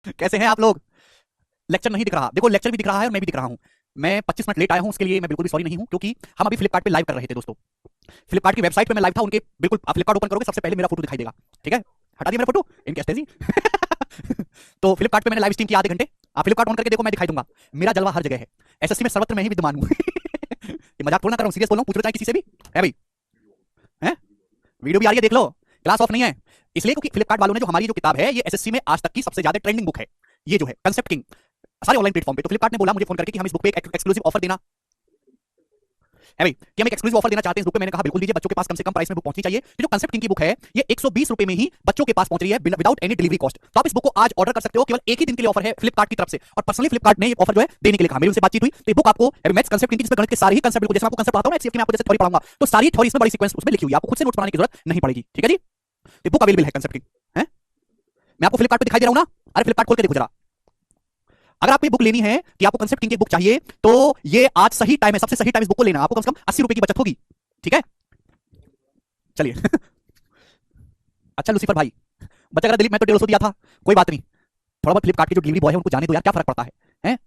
कैसे हैं आप लोग? लेक्चर नहीं दिख रहा, देखो लेक्चर भी दिख रहा है और मैं भी दिख रहा हूं। मैं 25 मिनट लेट आया हूं, उसके लिए मैं बिल्कुल भी सॉरी नहीं हूं, क्योंकि हम अभी फ्लिपकार्ट पे लाइव कर रहे थे दोस्तों। फ्लिपकार्ट की वेबसाइट पे मैं लाइव था उनके, बिल्कुल आप फ्लिपकार्ट ओपन करोगे सबसे पहले मेरा फोटो दिखाई देगा। ठीक है, हटा दिया मेरा फोटो इनके एस्टेजी। तो फ्लिपकार्ट पे मैंने लाइव स्ट्रीम किया आधे घंटे। आप फ्लिपकार्ट ऑन करके देखो, मैं दिखाई दूंगा। मेरा जलवा हर जगह है। एसएससी में सर्वत्र मैं ही विद्यमान हूं। ये मजाक थोड़ा ना कर रहा हूं, सीरियस बोल रहा हूं, पूछ लो चाहे किसी से भी। है भाई? है? वीडियो भी आ रही है, देख लो। क्लास ऑफ नहीं है। इसलिए क्योंकि फ्लिपकार्ट वालों ने जो हमारी जो किताब है, ये एसएससी में आज तक की सबसे ज्यादा ट्रेंडिंग बुक है। ये जो है कंसेप्ट किंग, सारे ऑनलाइन प्लेटफॉर्म पे। तो फ्लिपकार्ट ने बोला मुझे फोन करके कि हम इस बुक पे एक एक्सक्लूसिव ऑफर देना है भाई, कि हम एक एक्सक्लूसिव ऑफर देना चाहते हैं इस बुक पे। मैंने कहा बिल्कुल दीजिए, बच्चों के पास कम से कम प्राइस में बुक पहुंचनी चाहिए। ये जो कंसेप्ट किंग की बुक है, ये 120 रुपए में ही बच्चों के पास पहुंच रही है, विदाउट एनी डिलीवरी कॉस्ट। तो आप इस बुक को आज ऑर्डर कर सकते हो, केवल एक ही दिन के लिए ऑफर है फ्लिपकार्ट की तरफ से। और पर्सनली फ्लिपकार्ट ने ये ऑफर जो है देने के लिए कहा, मेरी उनसे बातचीत हुई। तो ये बुक आपको मैथ्स कंसेप्ट किंग, जिसमें गणित के सारे ही कंसेप्ट, जैसे आपको कंसेप्ट पढ़ाता हूं ना, एचसीएफ की मैं आपको जैसे थ्योरी पढ़ाऊंगा, तो सारी थ्योरी इसमें बड़ी सीक्वेंस उसमें लिखी हुई है, आपको खुद से नोट्स बनाने की जरूरत नहीं पड़ेगी। ठीक है जी? तो बुक अवेलेबल है कंसेप्ट किंग। है? मैं आपको फ्लिपकार्ट पे दिखाई दे रहा हूं ना? अरे फ्लिपकार्ट खोल के देखो जरा। अगर आपको ये बुक लेनी है, कि आपको कंसेप्ट किंग की बुक चाहिए, तो ये आज सही टाइम है, सबसे सही टाइम इस बुक को लेना। आपको कम से कम 80 रुपए की बचत होगी। ठीक है, चलिए। अच्छा लूसीफर भाई, बचा अगर दिलीप, मैं तो 150 दिया था, कोई बात नहीं। थोड़ा बहुत फ्लिपकार्ट के जो डिलीवरी बॉय है उनको जाने दो यार, क्या फर्क पड़ता है? हैं?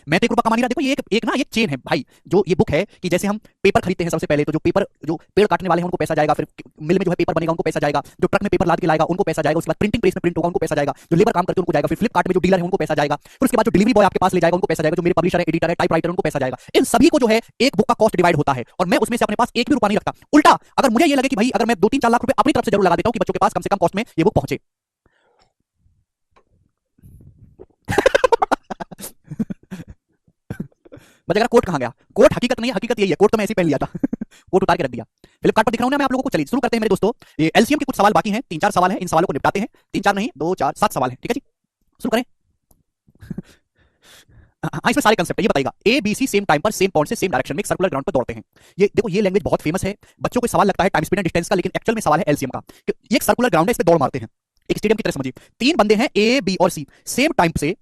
मैं तो 1 रुपया कमा नहीं रहा। देखो ये एक ना, ये चेन है भाई। जो ये बुक है, कि जैसे हम पेपर खरीदते हैं सबसे पहले, तो जो पेपर, जो पेड़ काटने वाले हैं उनको पैसा जाएगा, फिर मिल में जो है पेपर बनेगा उनको पैसा जाएगा, जो ट्रक में पेपर लाद के लाएगा उनको पैसा जाएगा, उसके बाद प्रिंटिंग प्रेस में प्रिंट होगा उनको पैसा जाएगा, जो लेबर काम करते हैं उनको जाएगा, फिर फ्लिपकार्ट में जो डीलर है उनको पैसा जाएगा, फिर उसके बाद जो डिलीवरी बॉय आपके पास ले जाएगा उनको पैसा जाएगा, जो मेरे पब्लिशर है, एडिटर है, टाइप राइटर उनको पैसा जाएगा। इन सभी को जो है एक बुक का कॉस्ट डिवाइड होता है, और मैं उसमें से अपने पास एक भी रुपया नहीं रखता। उल्टा अगर मुझे ये लगे कि भाई अगर मैं 2-3-4 लाख रुपए अपनी तरफ से जरूर लगा देता हूं कि बच्चों के पास कम से कम कॉस्ट में ये बुक पहुंचे। बस अगर कोट कहां गया? कोट हकीकत नहीं है, हकीकत यही है। कोट तो मैं ऐसे ही पहन लिया था। कोट उतार के रख दिया। फ्लिपकार्ट पर दिख रहा हूं ना मैं आप लोगों को। चलिए शुरू करते हैं मेरे दोस्तों। ये एलसीएम के कुछ सवाल बाकी हैं, 3-4 सवाल हैं, इन सवालों को निपटाते हैं। 3-4 नहीं, 2-4 7 सवाल हैं। ठीक है जी, शुरू करें। हाँ, इसमें सारे कंसेप्ट है, ये बताइएगा। A B C same time पर सेम पॉइंट से सेम डायरेक्शन में एक सर्कुलर ग्राउंड पर दौड़ते हैं। ये देखो, ये लैंग्वेज बहुत फेमस है। बच्चों को सवाल लगता है टाइम स्पीड एंड डिस्टेंस का, लेकिन एक्चुअल में सवाल है एलसीएम का। ये एक सर्कुलर ग्राउंड है, इस पे दौड़ मारते हैं, एक स्टेडियम की तरह समझिए। 3 बंदे हैं ए बी और सी, सेम टाइम से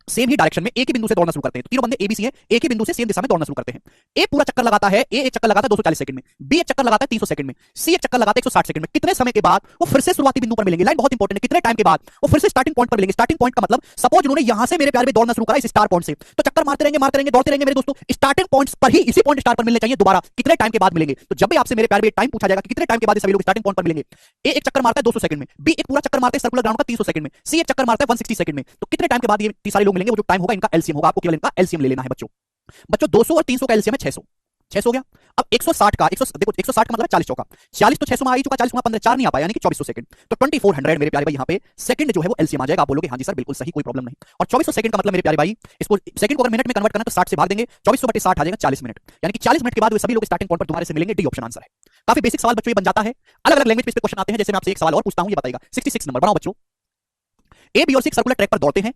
सेम ही डायरेक्शन में एक ही बिंदु से दौड़ना शुरू करते हैं। तो तीनों बंदे एबीसी हैं, एक ही बिंदु से सेम दिशा में दौड़ना शुरू करते हैं। ए पूरा चक्कर लगाता है, ए एक चक्कर लगाता है 240 सेकंड में, बी एक चक्कर लगाता है 300 सेकंड में, सी एक चक्कर लगाता है 160 सेकंड में। कितने समय के बाद वो फिर से शुरुआती बिंदु पर मिलेंगे? लाइन बहुत इंपॉर्टेंट है। कितने टाइम के बाद वो फिर से स्टार्टिंग पॉइंट पर मिलेंगे? स्टार्टिंग पॉइंट का मतलब, सपोज उन्होंने यहां से मेरे प्यारे में दौड़ना शुरू करा इस स्टार पॉइंट से, तो चक्कर मारते रहेंगे दौड़ते रहेंगे मेरे दोस्तों, स्टार्टिंग पॉइंट पर ही, इसी पॉइंट स्टार पर मिलने चाहिए दोबारा। कितने टाइम के बाद मिलेंगे? तो जब भी आपसे मेरे प्यारे में टाइम पूछा जाएगा कि कितने टाइम के बाद सभी लोग स्टार्टिंग पॉइंट पर मिलेंगे, ए एक चक्कर मारता है 200 सेकंड में, बी एक पूरा चक्कर मारता है सर्कुलर ग्राउंड का 300 सेकंड में, सी एक चक्कर मारता है 160 सेकंड में। तो कितने टाइम के बाद ये सारे लोग मिलेंगे? वो जो टाइम होगा इनका एलसीएम होगा। आपको केवल इनका एलसीएम ले लेना है बच्चों। बच्चों 200 और 300 का एलसीएम है 600। 600 हो गया। अब 160 का 100, देखो 160 का मतलब है 40 चौका 40, तो 600 में आ ही चुका। 40 में 15 4 नहीं आ पाया, यानी कि 2400 सेकंड। तो 2400 मेरे प्यारे भाई, यहाँ पे सेकंड जो है वो एलसीएम आ जाएगा। आप बोलोगे हाँ जी सर बिल्कुल सही, कोई प्रॉब्लम नहीं। और 2400 सेकंड का मतलब मेरे प्यारे भाई, इसको सेकंड को अगर मिनट में कन्वर्ट करना तो 60 से भाग देंगे, 2400/60 आ जाएगा 40 मिनट। यानी कि 40 मिनट के बाद वे सभी लोग स्टार्टिंग पॉइंट पर दोबारा से मिलेंगे। डी ऑप्शन आंसर है। काफी बेसिक सवाल बच्चों ये बन जाता है। अलग अलग लैंग्वेज पे इस पे क्वेश्चन आते हैं। जैसे मैं आपसे एक सवाल और पूछता हूं, ये बताइएगा 66 नंबर बनाओ बच्चों। ए बी और सी सर्कुलर ट्रैक पर दौड़ते हैं।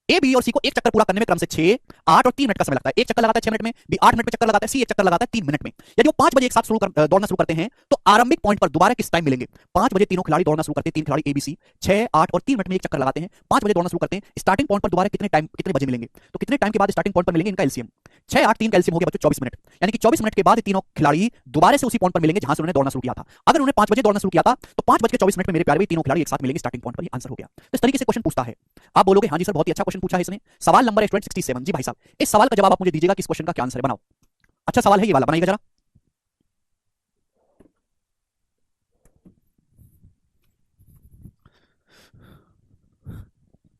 ए बी और सी को एक चक्कर पूरा करने में क्रम से 6, 8 और 3 मिनट का समय लगता है। एक चक्कर लगाता है 6 मिनट में, बी 8 मिनट में चक्कर लगाता है, सी एक चक्कर लगाता है 3 मिनट में। यदि वो 5 बजे एक साथ दौड़ना शुरू करते हैं, तो आरंभिक पॉइंट पर दोबारा किस टाइम मिलेंगे? 5 बजे तीनों खिलाड़ी दौड़ना शुरू करते हैं, 3 खिलाड़ी एबीसी, 6, 8 और 3 मिनट में एक चक्कर लगाते हैं, 5 बजे दौड़ना शुरू करते हैं। स्टार्टिंग पॉइंट पर दोबारा कितने बजे मिलेंगे? तो कितने टाइम के बाद स्टार्टिंग पॉइंट पर मिलेंगे? इनका एलसीएम 6, 8, 3 का एलसीएम हो गया बच्चों 24 मिनट। यानी कि 24 मिनट के बाद तीनों खिलाड़ी दोबारा से उसी पॉइंट पर मिलेंगे जहां से उन्होंने दौड़ना शुरू किया था। अगर उन्होंने 5 बजे दौड़ना शुरू किया था, तो 5:24 में मेरे प्यारे तीनों खिलाड़ी एक साथ मिलेंगे स्टार्टिंग पॉइंट पर। ये आंसर हो गया। तो इस तरीके से क्वेश्चन पूछता है। आप बोलोगे हाँ जी सर बहुत ही अच्छा क्वेश्चन पूछा है इसने। सवाल नंबर 67। जी भाई साहब, इस सवाल का जवाब आप मुझे दीजिएगा कि इस क्वेश्चन का क्या आंसर है। बनाओ। अच्छा सवाल है ये वाला, बनाइएगा जरा।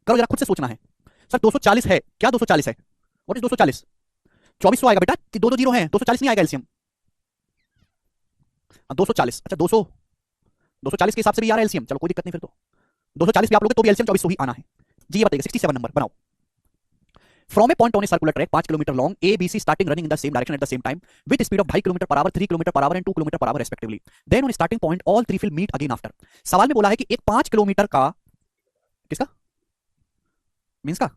करो जरा, खुद से सोचना है। सर 240 है क्या? 240 है? What is 240? 2400 आएगा बेटा, दो दो जीरो है, 240 नहीं आएगा एलसीएम। 240, अच्छा 200, 240 के हिसाब से भी आ रहा है एलसीएम। चलो कोई दिक्कत नहीं, फिर तो 240 भी आप लोगे तो भी एलसीएम 2400 ही आना है। जी ये बताइए 67 नंबर बनाओ। From a point on a circular track 5 kilometre long, A, B, C starting running in the same direction at the same time with speed of 2.5 kilometre per hour, 3 kilometre per hour and 2 kilometre per hour respectively. Then on starting point all three will meet again after. सवाल में बोला है कि एक 5 kilometre का, किसका means का,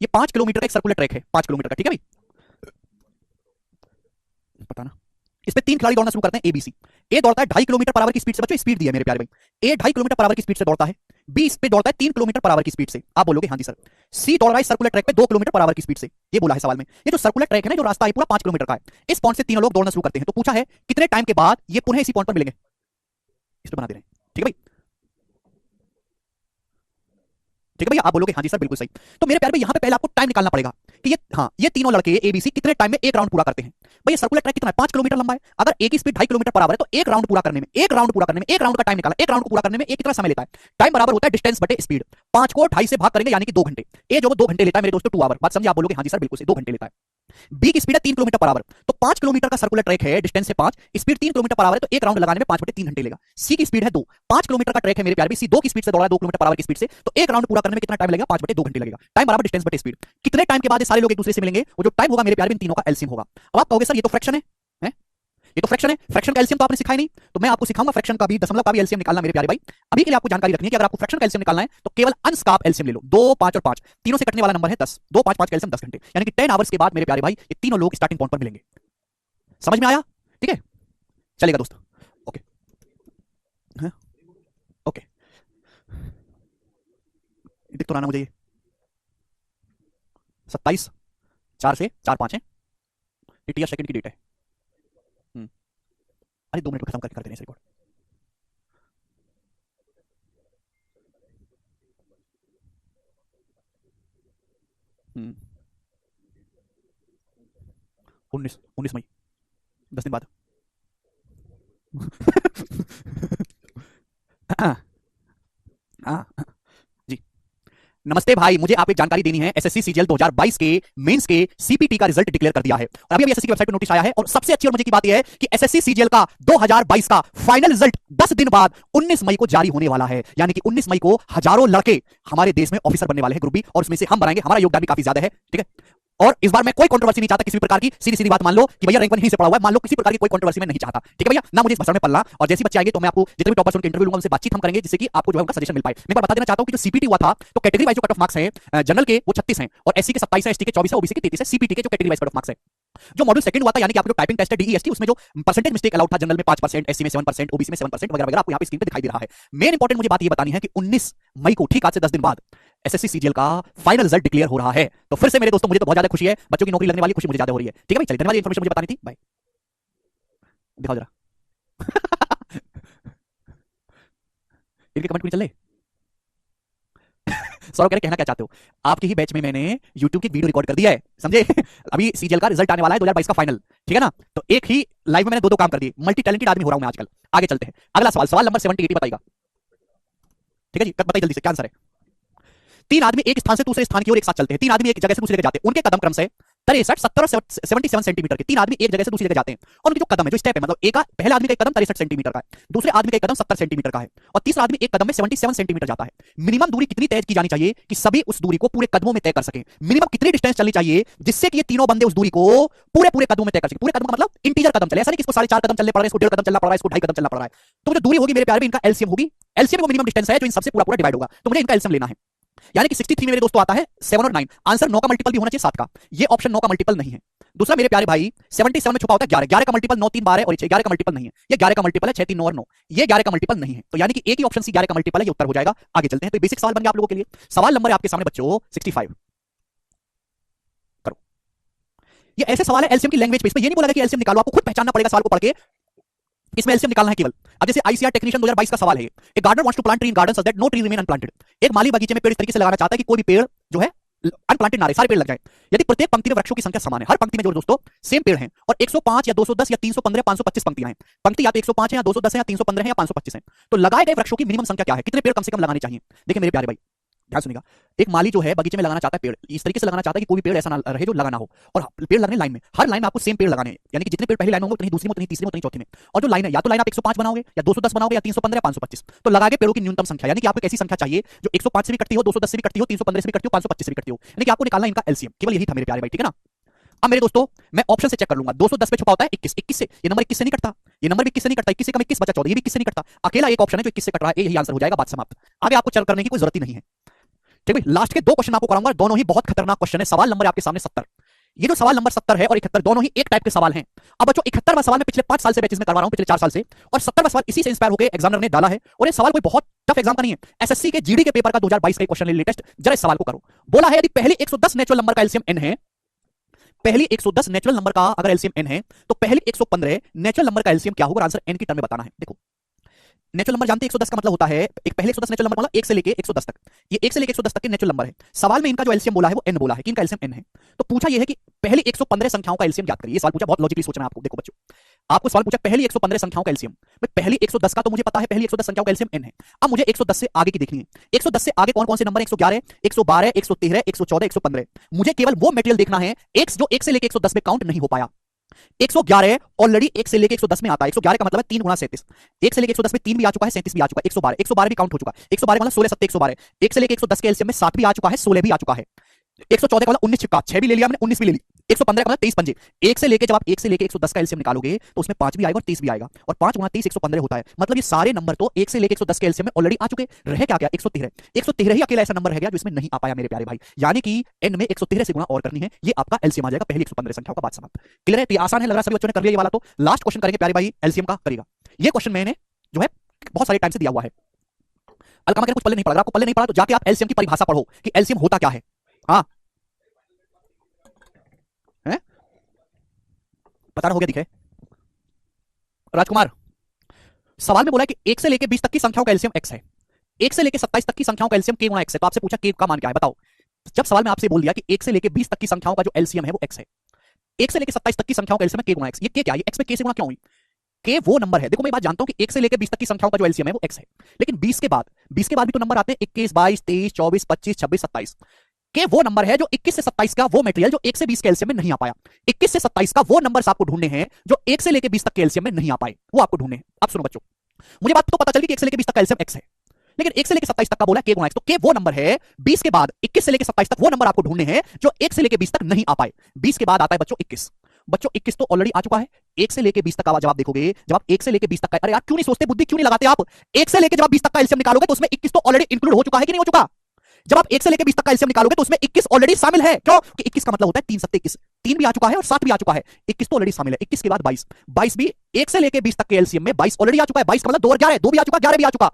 ये 5 किलोमीटर का एक सर्कुलर ट्रैक है, 5 किलोमीटर का, ठीक है भाई? पता ना। इस पे 3 खिलाड़ी दौड़ना शुरू करते हैं एबीसी। ए दौड़ता है 2.5 किलोमीटर पर आवर की स्पीड से, बच्चों स्पीड दी है मेरे प्यारे भाई। ए 2.5 किलोमीटर पर आवर की स्पीड से दौड़ता है। बी इस पे दौड़ता है 3 किलोमीटर पर आवर की स्पीड से। आप बोलोगे हाँ जी सर। सी दौड़ रहा है सर्कुलर ट्रैक पे 2 किलोमीटर पर आवर की स्पीड से। ये बोला है सवाल में। ये जो सर्कुलर ट्रैक है ना, जो रास्ता है पूरा 5 किलोमीटर का है, इस पॉइंट से तीनों लोग दौड़ना शुरू करते हैं। तो पूछा है कितने टाइम के बाद ये पुनः इसी पॉइंट पर मिलेंगे। इस पे बना दे रहे हैं, ठीक है भाई? ठीक है भैया, आप बोलोगे हाँ जी सर बिल्कुल सही। तो मेरे प्यारे भाई यहाँ पे पहले आपको टाइम निकालना पड़ेगा कि ये तीनों लड़के एबीसी कितने टाइम में एक राउंड पूरा करते हैं। भैया सर्कुलर ट्रैक कितना है, 5 किलोमीटर लंबा है। अगर एक की स्पीड 2.5 किलोमीटर पर आवर है तो एक राउंड पूरा करने में एक राउंड का टाइम निकाला, एक राउंड को पूरा करने में एक कितना समय लेता है। टाइम बराबर होता है डिस्टेंस बटे स्पीड। 5 को 2.5 से भाग करेंगे यानी कि 2 घंटे। ए जो वो 2 घंटे लेता है मेरे दोस्तों, 2 आवर। बात समझे, आप बोलोगे हाँ जी सर बिल्कुल सही, 2 घंटे लेता है। बी की स्पीड है 3 किलोमीटर पर आवर, तो 5 किलोमीटर का सर्कुलर ट्रैक है, डिस्टेंस है 5, स्पीड 3 किलोमीटर पर आवर है, तो एक राउंड लगाने में 5/3 घंटे लेगा। सी की स्पीड है 2, 5 किलोमीटर का ट्रैक है मेरे प्यारे भी, सी 2 की स्पीड से दौड़ा है, 2 किलोमीटर पर आवर की स्पीड से, तो एक राउंड पूरा करने में कितना टाइम लगेगा, 5/2 घंटे लगेगा। टाइम बराबर डिस्टेंस बटे स्पीड। कितने टाइम के बाद ये सारे लोग एक दूसरे से मिलेंगे, वो जो टाइम होगा मेरे प्यारे इन तीनों का एलसीएम होगा। अब आप कहोगे सर ये तो फ्रैक्शन है, ये तो फ्रैक्शन है, फ्रैक्शन का एलसीएम तो आपने सिखाया नहीं, तो मैं आपको सिखाऊंगा फ्रैक्शन का भी, दशमलव का भी एलसीएम निकालना मेरे प्यारे भाई। अभी के लिए आपको जानकारी रखनी है कि अगर आपको फ्रैक्शन का एलसीएम निकालना है तो केवल अंश का आप एलसीएम ले लो। 2, 5 और 5 तीनों से कटने वाला नंबर है 10, 2, 5, 5 का एलसीएम 10 घंटे, यानी कि 10 आवर्स के बाद मेरे प्यारे भाई ये तीनों लोग स्टार्टिंग पॉइंट पर मिलेंगे। समझ में आया? ठीक है, चलेगा दोस्त। ओके ओके, दिख तो रहा ना मुझे ये 27 4 से 4 5 है, ये टीआर सेकंड की डेट है। अरे 2 मिनट में खत्म करके कर देने रिकॉर्ड। हम्म 19 मई, 10 दिन बाद। जी नमस्ते भाई, मुझे आप एक जानकारी देनी है। एसएससी सीजीएल 2022 के मेंस के सीपीटी का रिजल्ट डिक्लेयर कर दिया है और अभी अभी एसएससी की वेबसाइट पर नोटिस आया है, और सबसे अच्छी और मजे की बात यह है कि एसएससी सीजीएल का 2022 का फाइनल रिजल्ट 10 दिन बाद 19 मई को जारी होने वाला है। यानी कि 19 मई को हजारों लड़के हमारे देश में ऑफिसर बनने वाले हैं ग्रुप बी, और उसमें से हम बनाएंगे। हमारा योगदान भी काफी ज्यादा है, ठीक है। और इस बार मैं कोई कंट्रोवर्सी नहीं चाहता किसी भी प्रकार की, सीधी सीधी बात मान लो कि भैया रैंक 1 यहीं से पड़ा हुआ है, मान लो, किसी प्रकार की कोई कंट्रोवर्सी मैं नहीं चाहता, ठीक है भैया ना, मुझे इस भाषण में पढ़ना। और जैसे बच्चे आएंगे तो मैं आपको जितने भी टॉपर्स उनके इंटरव्यू लूंगा, उनसे बातचीत हम करेंगे, जिससे कि आपको जो है उनका सजेशन मिल पाए। मैं बता देना चाहता हूं कि जो सीपीटी हुआ था तो कैटेगरी वाइज जो कट ऑफ मार्क्स है जनरल के वो 36 हैं, और एससी के 27 है, एसटी के 24 है, ओबीसी के 33 है, सीपीटी के जो category wise cut off marks है। जो मॉड्यूल सेकंड हुआ था यानी कि आपको जो टाइपिंग टेस्ट है डीईएसटी, उसमें जो परसेंटेज मिस्टेक अलाउड था, जनरल में 5%, एससी में 7%, ओबीसी में 7% वगैरह वगैरह, आपको यहां पे स्क्रीन पे दिखाई दे रहा है। मेन इंपॉर्टेंट मुझे बात ये बतानी है कि 19 मई को ठीक आज से 10 दिन बाद एसएससी सीजीएल का फाइनल रिजल्ट डिक्लेयर हो रहा है। तो फिर से मेरे दोस्तों मुझे तो बहुत ज्यादा खुशी है, बच्चों की नौकरी लगने वाली खुशी मुझे ज्यादा हो रही है, ठीक है भाई। चलिए धन्यवाद, इन्फॉर्मेशन मुझे बतानी थी, बाय। दिखाओ जरा इनके कमेंट क्यों चल रहे? सौरभ कह रहे कहना क्या चाहते हो, आपके ही बैच में मैंने YouTube की वीडियो रिकॉर्ड कर दिया है, समझे। अभी सीजीएल का रिजल्ट आने वाला है 2022 का फाइनल, ठीक है ना। तो एक ही लाइव में मैंने दो काम कर दिए, मल्टी टैलेंटेड आदमी हो रहा हूं मैं आजकल। आगे चलते हैं, अगला सवाल, सवाल नंबर 70 80 बताइएगा, ठीक है जी, बताइए जल्दी से क्या आंसर है। 3 आदमी एक स्थान से दूसरे स्थान की ओर एक साथ चलते हैं, 3 आदमी एक जगह से दूसरी जगह जाते हैं, उनके कदम क्रम से 63, 70 और 77 सेंटीमीटर के। 3 आदमी एक जगह से दूसरी जगह जाते हैं और उनके जो कदम है, जो स्टेप है, मतलब एक का पहला आदमी का एक कदम 63 सेंटीमीटर का है, दूसरे आदमी का एक कदम 70 सेंटीमीटर का है, और तीसरा आदमी एक कदम में 77 सेंटीमीटर जाता है। मिनिमम दूरी कितनी तय की जानी चाहिए कि सभी उस दूरी को पूरे कदमों में तय कर सकें? मिनिमम कितनी डिस्टेंस चलनी चाहिए जिससे कि ये तीनों बंदे उस दूरी को पूरे पूरे कदमों में तय कर सकें? पूरे कदम का मतलब इंटीजर कदम चले, ऐसा नहीं कि इसको 4.5 कदम चलने पड़ रहे हैं, इसको 1.5 कदम चलना पड़ रहा है, इसको 2.5 कदम चलना पड़ रहा है। तो जो दूरी होगी मेरे प्यारे में इनका एलसीएम होगी, एलसीएम को मिनिमम डिस्टेंस है जो इन सबसे पूरा पूरा डिवाइड होगा, तो मुझे इनका एलसीएम लेना है। यानी कि 63 मेरे दोस्तों आता है 7 और 9, आंसर 9 का मल्टीपल भी होना चाहिए 7 का, ये ऑप्शन 9 का मल्टीपल नहीं है। दूसरा मेरे प्यारे भाई 77 में छुपा होता है 11, 11 का मल्टीपल 9 3 12 है, और 11 का मल्टीपल नहीं है, ये 11 का मल्टीपल है 6 3 9 और 9, ये 11 का मल्टीपल नहीं है। तो यानी कि एक ही ऑप्शन सी 11 का मल्टीपल है, ये उत्तर हो जाएगा। आगे चलते हैं, तो बेसिक सवाल बन गया आप लोगों के लिए। सवाल नंबर है आपके सामने बच्चों 65, करो। ये ऐसे सवाल है एलसीएम की लैंग्वेज पे, इसमें ये नहीं बोला कि एलसीएम निकालो, आपको खुद पहचानना पड़ेगा सवाल को पढ़ के, इसमें एलसीएम निकालना है केवल। अब जैसे आईसीआर टेक्नीशियन 2022 का सवाल है, एक gardener wants to plant tree in garden such that no tree remain unplanted. एक माली बगीचे में पेड़ इस तरीके से लगाना चाहता है कि कोई भी पेड़ जो है अनप्लांटेड ना रहे, सारे पेड़ लग जाए। यदि प्रत्येक पंक्ति में वृक्षों की संख्या समान है, हर पंक्ति में जो दोस्तों सेम पेड़ हैं, और 105 या 210 या 315 525 पंक्तियां हैं, पंक्ति या तो 105 है या 210 है या 315 है या 525 है, तो लगाए गए वृक्षों की मिनिमम संख्या क्या है, कितने पेड़ कम से कम लगाने चाहिए? देखिए मेरे प्यारे भाई ध्यान सुनिएगा, एक माली जो है बगीचे में लगाना चाहता है पेड़, इस तरीके से लगाना चाहता है कि कोई भी पेड़ ऐसा ना रहे जो लगा ना हो, और पेड़ लगने लाइन में, हर लाइन में आपको सेम पेड़ लगाने हैं, यानी कि जितने पेड़ पहली लाइन होंगे उतनी दूसरी में, उतनी तीसरी में, उतनी चौथी में, और जो लाइन है या तो लाइन आप 105 बनाओगे या 210 बनाओगे या 315 या 525, तो लगा के पेड़ों की न्यूनतम संख्या, यानी कि आपको एक ऐसी संख्या चाहिए जो 105 से भी कटती हो, 210 से भी कटती हो, 315 से भी कटती हो, 525 से भी कटती हो, यानी कि आपको निकालना इनका एलसीएम, केवल यही था मेरे प्यारे भाई, ठीक है ना। अब मेरे दोस्तों मैं ऑप्शन से चेक कर लूंगा, 210 पे छुपा होता है 21, 21 से, ये नंबर 21 से नहीं कटता, ये नंबर भी 21 से नहीं कटता, 21 से कम 21 बचा 14, ये भी 21 से नहीं कटता, अकेला एक ऑप्शन है जो 21 से कट रहा है, यही आंसर हो जाएगा, बात समाप्त। आगे आपको चल करने की कोई जरूरत ही नहीं है, ठीक है। लास्ट के 2 क्वेश्चन आपको कराऊंगा, दोनों ही बहुत खतरनाक क्वेश्चन है। सवाल नंबर आपके सामने 70, ये जो सवाल नंबर 70 है और 71 दोनों ही एक टाइप के सवाल हैं। अब बच्चों 71वां सवाल मैं पिछले 5 साल से बैचेस में करवा रहा हूं, पिछले 4 साल से, और 70वां सवाल इसी से इंस्पायर होकर एग्जामिनर ने डाला है, और ये सवाल कोई बहुत टफ एग्जाम का नहीं है, एसएससी के जीडी के पेपर का 2022 का क्वेश्चन लेटेस्ट। जरा इस सवाल को करो। बोला है यदि पहले 110 नेचुरल नंबर का एलसीएम n है, पहली 110 नेचुरल नंबर का अगर एलसीएम n है, तो पहली 115 नेचुरल नंबर का एलसीएम क्या होगा, आंसर n की टर्म में बताना है। देखो नेचुरल नंबर जानते हैं 110 का मतलब होता है, एक पहले 110 नेचुरल नंबर मतलब 1 से लेके 110 तक, ये 1 से लेके 110 तक के नेचुरल नंबर है। सवाल में इनका जो एलसीएम बोला है वो n बोला है कि इनका एलसीएम n है। तो पूछा ये है कि पहली 115 संख्याओं का एलसीएम ज्ञात करिए। ये सवाल पूछा, बहुत लॉजिकली सोचना है आपको। देखो बच्चों, आपको सवाल पूछा पहली 115 संख्याओं का एलसीएम, मैं पहली 110 का तो मुझे पता है, पहली 110 संख्याओं का एलसीएम n है। अब मुझे 110 से आगे की देखनी है। 110 से आगे कौन कौन से नंबर है? 111, 112, 113, 114, 115। मुझे केवल वो मटेरियल देखना है x जो 1 से लेके 110 में काउंट नहीं हो पाया। 111 ऑलरेडी 1 से लेके 110 में आता है। 111 का मतलब है 3 गुना 37। 1 से लेके 110 में 3 भी आ चुका है, 37 भी आ चुका है, 112, 112 भी काउंट हो चुका है। 112 मतलब 16 7 112। 1 से लेके 110 के एलसीएम में 7 भी आ चुका है, 16 भी आ चुका है। 114 का मतलब 19 छिक्का 6 भी ले लिया हमने, 19 भी ले ली। 115 का मतलब 23 पंजे। 1 से लेके जब आप 1 से लेके 110 का एलसीएम निकालोगे तो उसमें 5 भी आएगा और 30 भी आएगा, और 5 गुना 30 115 होता है। मतलब ये सारे नंबर तो 1 से लेके 110 के एलसीएम में ऑलरेडी आ चुके। रह क्या गया? 113। 113 ही अकेला ऐसा नंबर रह गया जो इसमें नहीं आ पाया मेरे प्यारे भाई, यानी कि n में 113 से गुना और करनी है, ये आपका एलसीएम आ जाएगा पहली 115 संख्याओं का। बात समाप्त। क्लियर है? तो आसान है, लग रहा है सभी बच्चों ने कर लिया ये वाला। तो लास्ट क्वेश्चन करेंगे प्यारे भाई, एलसीएम का करेगा। ये क्वेश्चन मैंने जो है बहुत सारे टाइम से दिया हुआ है, अलकामा के कुछ पल्ले नहीं पड़ा। अगर आपको पल्ले नहीं पड़ा तो जाके आप एलसीएम की परिभाषा पढ़ो कि एलसीएम होता क्या है। हाँ है? बताना हो गया, दिखे राजकुमार। सवाल में बोला है कि 1 से लेके 20 तक की संख्याओं का एलसीएम x है, 1 से लेके 27 तक की संख्याओं का एलसीएम k गुना x है। तो आपसे पूछा k का मान क्या है, बताओ। जब सवाल में आपसे बोल दिया कि 1 से लेके 20 तक की संख्याओं का जो एलसीएम है वो x है, 1 से लेके 27 तक की संख्याओं का एलसीएम है k गुना x। ये k क्या है? x में k से गुना क्यों हुई? k वो नंबर है, देखो मैं बात जानता हूं कि 1 से लेके 20 तक की संख्याओं का जो एलसीएम है वो x है, लेकिन 20 के बाद, 20 के बाद भी तो नंबर आते हैं 21 22 23 24 25 26 27। के वो नंबर है जो 21 से 27 का वो मटेरियल जो 1 से 20 के एलसीएम में नहीं आ पाया। 21 से 27 का वो नंबर आपको ढूंढने हैं जो 1 से लेके 20 तक के एलसीएम में नहीं आ पाए, वो आपको ढूंढने हैं। अब सुनो बच्चों, मुझे बात तो पता चली कि 1 से लेके 20 तक का एलसीएम x है, लेकिन 1 से लेके 27 तक का बोला k गुना x। तो k वो नंबर है 20 के बाद 21 से लेके 27 तक, वो नंबर आपको ढूंढने हैं जो 1 से लेके 20 तक नहीं आ पाए। 20 के बाद आता है बच्चों 21। बच्चों 21 तो ऑलरेडी आ चुका है। 1 से लेके 20 तक का जवाब देखोगे, जब आप 1 से लेके 20 तक का, अरे यार क्यों नहीं सोचते, बुद्धि क्यों नहीं लगाते आप? 1 से लेके जब आप 20 तक का एलसीएम निकालोगे तो उसमें 21 तो ऑलरेडी इंक्लूड हो चुका है कि नहीं हो चुका? जब आप 1 से लेके 20 तक का एलसीएम निकालोगे तो उसमें 21 ऑलरेडी शामिल है। क्यों? कि 21 का मतलब होता है 3 7 21, 3 भी आ चुका है और 7 भी आ चुका है, 21 तो ऑलरेडी शामिल है। 21 के बाद 22, 22 भी 1 से लेके 20 तक के एलसीएम में 22 ऑलरेडी आ चुका है। 22 का मतलब 2 और 11, 2 भी आ चुका, 11 भी आ चुका।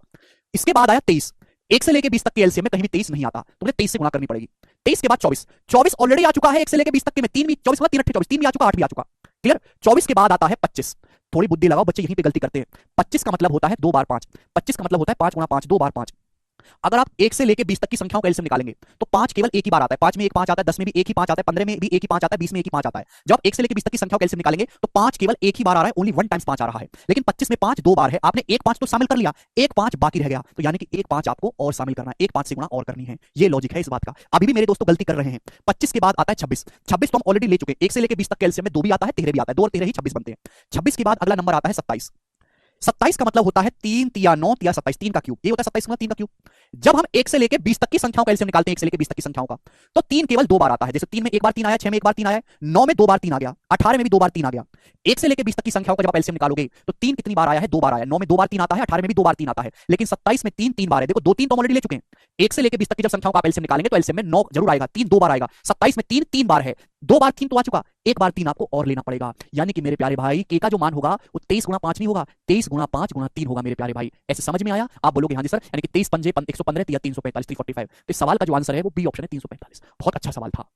इसके बाद आया 23। 1 से लेके 20 तक के एलसीएम में कहीं भी 23 नहीं आता, तो मुझे 23 से गुणा करनी पड़ेगी। 23 के बाद 24, 24 ऑलरेडी आ चुका है 1 से लेके 20 तक के में, 3 भी 24 का 3 8 24, 3 भी आ चुका, 8 भी आ चुका। क्लियर? 24 के बाद आता है 25। थोड़ी बुद्धि लगाओ बच्चे, यहीं पे गलती करते हैं। 25 का मतलब होता है 2 बार 5, 25 का मतलब होता है 5 गुना 5, 2 बार 5। अगर आप 1 से लेके 20 तक की संख्याओं का एलसीएम निकालेंगे तो 5 केवल एक ही बार आता है। 5 में एक 5 आता है, 10 में भी एक ही 5 आता है, 15 में भी एक ही 5 आता है, 20 में एक ही 5 आता है। जब आप 1 से लेके 20 तक की संख्याओं का एलसीएम निकालेंगे तो 5 केवल एक ही बार आ रहा है, ओनली वन टाइम्स 5 आ रहा है। लेकिन 25 में 5 दो बार है, आपने एक 5 तो शामिल कर लिया, एक 5 बाकी रह गया, तो यानी कि एक 5 आपको और शामिल करना है, एक 5 से गुणा और करनी है। ये लॉजिक है इस बात का। अभी भी मेरे दोस्तों गलती कर रहे हैं। 25 के बाद आता है 26, 26 तो हम ऑलरेडी ले चुके हैं। 1 से लेके 20 तक के एलसीएम में 2 भी आता है, 13 भी आता है, 2 और 13 ही 26 बनते हैं। 26 के बाद अगला नंबर आता है 27। 27 का मतलब होता है 3 तिया 9 तिया 27, 3 का क्यूब, ये होता है 27 का 3 का क्यूब। जब हम 1 से लेके 20 तक की संख्याओं का एलसीएम निकालते हैं, 1 से लेके 20 तक की संख्याओं का, तो 3 केवल 2 बार आता है। जैसे 3 में एक बार 3 आया, 6 में एक बार 3 आया, 9 में 2 बार 3 आ गया, 18 में भी 2 बार 3 आ गया। 1 से लेके 20 तक की संख्याओं का जब आप एलसीएम निकालोगे तो 3 कितनी बार आया है? 2 बार आया। 9 में 2 बार 3 आता है, 18 में भी 2 बार 3 आता है, लेकिन 27 में 3 3 बार है। देखो 2 3 तो ऑलरेडी ले चुके हैं। 1 से लेके 20 तक की जब संख्याओं का आप एलसीएम निकालेंगे तो एलसीएम में 9 जरूर आएगा, 3 2 बार आएगा। 27 में 3 3 बार है, 2 बार 3 तो आ चुका, एक बार 3 आपको और लेना पड़ेगा। यानी कि मेरे प्यारे भाई के का जो मान होगा वो 23 गुना 5 नहीं होगा, 23 गुना 5 गुना 3 होगा मेरे प्यारे भाई। ऐसे समझ में आया? आप बोलोगे हाँ जी सर, यानी कि 23 पंजे 115 या 345 345। तो सवाल का जो आंसर है वो बी ऑप्शन है 345। बहुत अच्छा सवाल था।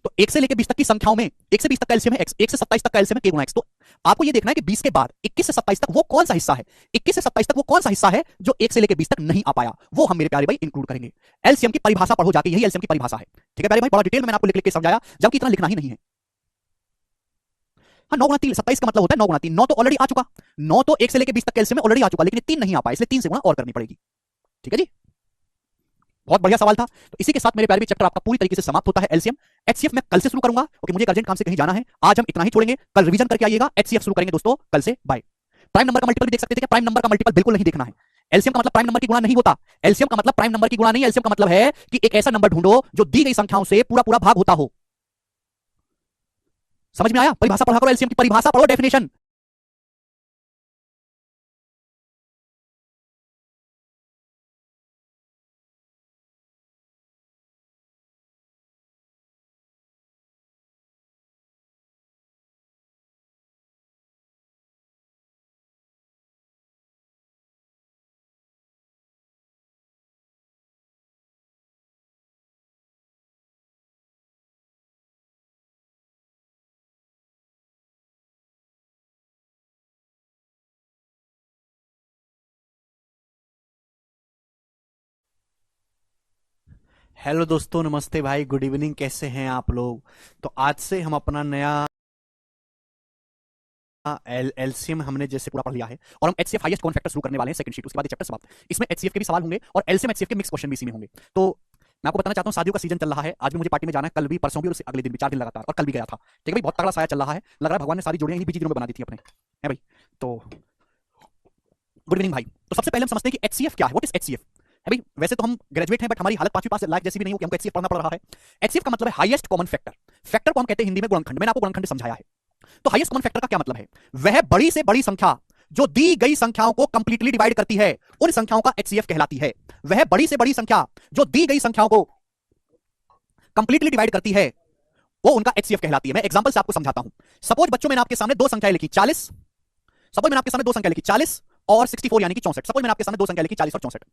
तो 1 से लेके 20 तक की संख्याओं में 1 से 20 तक का एलसीएम है x, 1 से 27 तक का एलसीएम है k गुना x। तो आपको ये देखना है कि 20 के बाद 21 से 27 तक वो कौन सा हिस्सा है, 21 से 27 तक वो कौन सा हिस्सा है जो 1 से लेके 20 तक नहीं आ पाया, वो हम मेरे प्यारे भाई इंक्लूड करेंगे। एलसीएम की परिभाषा पढ़ो जाके, यही एलसीएम की परिभाषा है। ठीक है प्यारे भाई, बड़ा डिटेल में मैंने आपको लिख लिख के समझाया, जबकि इतना लिखना ही नहीं है। हाँ 9 गुना 3, 27 का मतलब होता है 9 गुना 3, 9 तो ऑलरेडी आ चुका, 9 तो 1 से लेके 20 तक के एलसीएम में ऑलरेडी आ चुका, लेकिन 3 नहीं आ पाया, इसलिए 3 से गुणा और करनी पड़ेगी। ठीक है जी, बहुत बढ़िया सवाल था। तो इसी के साथ मेरे प्यारे भी चैप्टर आपका पूरी तरीके से समाप्त होता है। एलसीएम एचसीएफ मैं कल से शुरू करूंगा, क्योंकि मुझे अर्जेंट काम से कहीं जाना है। आज हम इतना ही छोड़ेंगे, कल रिवीजन करके आइएगा, एचसीएफ शुरू करेंगे दोस्तों कल से। बाय। प्राइम नंबर का मल्टीपल भी देख सकते थे, प्राइम नंबर का मल्टीपल बिल्कुल नहीं देखना है। एलसीएम का मतलब प्राइम नंबर की गुणा नहीं होता, एलसीएम का मतलब प्राइम नंबर की गुणा नहीं, एलसीएम का मतलब है कि एक ऐसा नंबर ढूंढो जो दी गई संख्याओं से पूरा पूरा भाग होता हो। समझ में आया? परिभाषा पढ़ा करो, एलसीएम की परिभाषा पढ़ो, डेफिनेशन। हेलो दोस्तों, नमस्ते भाई, गुड इवनिंग। कैसे हैं आप लोग? तो आज से हम अपना नया एलसीएम हमने जैसे पूरा पढ़ लिया है और हम एचसीएफ हाईएस्ट कॉमन फैक्टर शुरू करने वाले हैं सेकंड शीट। उसके बाद ये चैप्टर समाप्त। इसमें एचसीएफ के भी सवाल होंगे और एलसीएम एचसीएफ के मिक्स क्वेश्चन भी इसी में होंगे। तो मैं आपको बताना चाहता हूं, शादियों का सीजन चल रहा है। आज भी मुझे पार्टी में जाना है, कल भी, परसों भी और उससे अगले दिन भी, 4 दिन लगातार, और कल भी गया था। ठीक है भाई, बहुत तगड़ा साया चल रहा है। लग रहा है भगवान ने सारी जोड़ियां इन्हीं बीच दिनों में बना दी थी अपने, है भाई। तो गुड इवनिंग भाई। तो सबसे पहले हम समझते हैं कि एचसीएफ क्या है। What is HCF? है भाई, वैसे तो हम ग्रेजुएट हैं, बट हमारी हालत 5वीं पास लायक जैसी भी नहीं हो कि हमको एचसीएफ पढ़ना पड़ रहा है। एचसीएफ का मतलब है हाईएस्ट कॉमन फैक्टर। फैक्टर को हम कहते हैं हिंदी में गुणनखंड। मैंने आपको गुणनखंड समझाया है। तो हाईएस्ट कॉमन फैक्टर का क्या मतलब है? वह बड़ी से बड़ी संख्या जो दी गई संख्याओं को कंप्लीटली डिवाइड करती है, उन संख्याओं का एचसीएफ कहलाती है। वह बड़ी से बड़ी संख्या जो दी गई संख्याओं को कंप्लीटली डिवाइड करती है, वो उनका एचसीएफ कहलाती है। मैं एग्जांपल से आपको समझाता हूं। सपोज बच्चों, मैंने आपके सामने दो संख्याएं लिखी 40। सपोज मैंने आपके सामने दो संख्या लिखी 40 और 64 यानी कि 64। सपोज मैंने आपके सामने दो संख्या लिखी 40 और 64।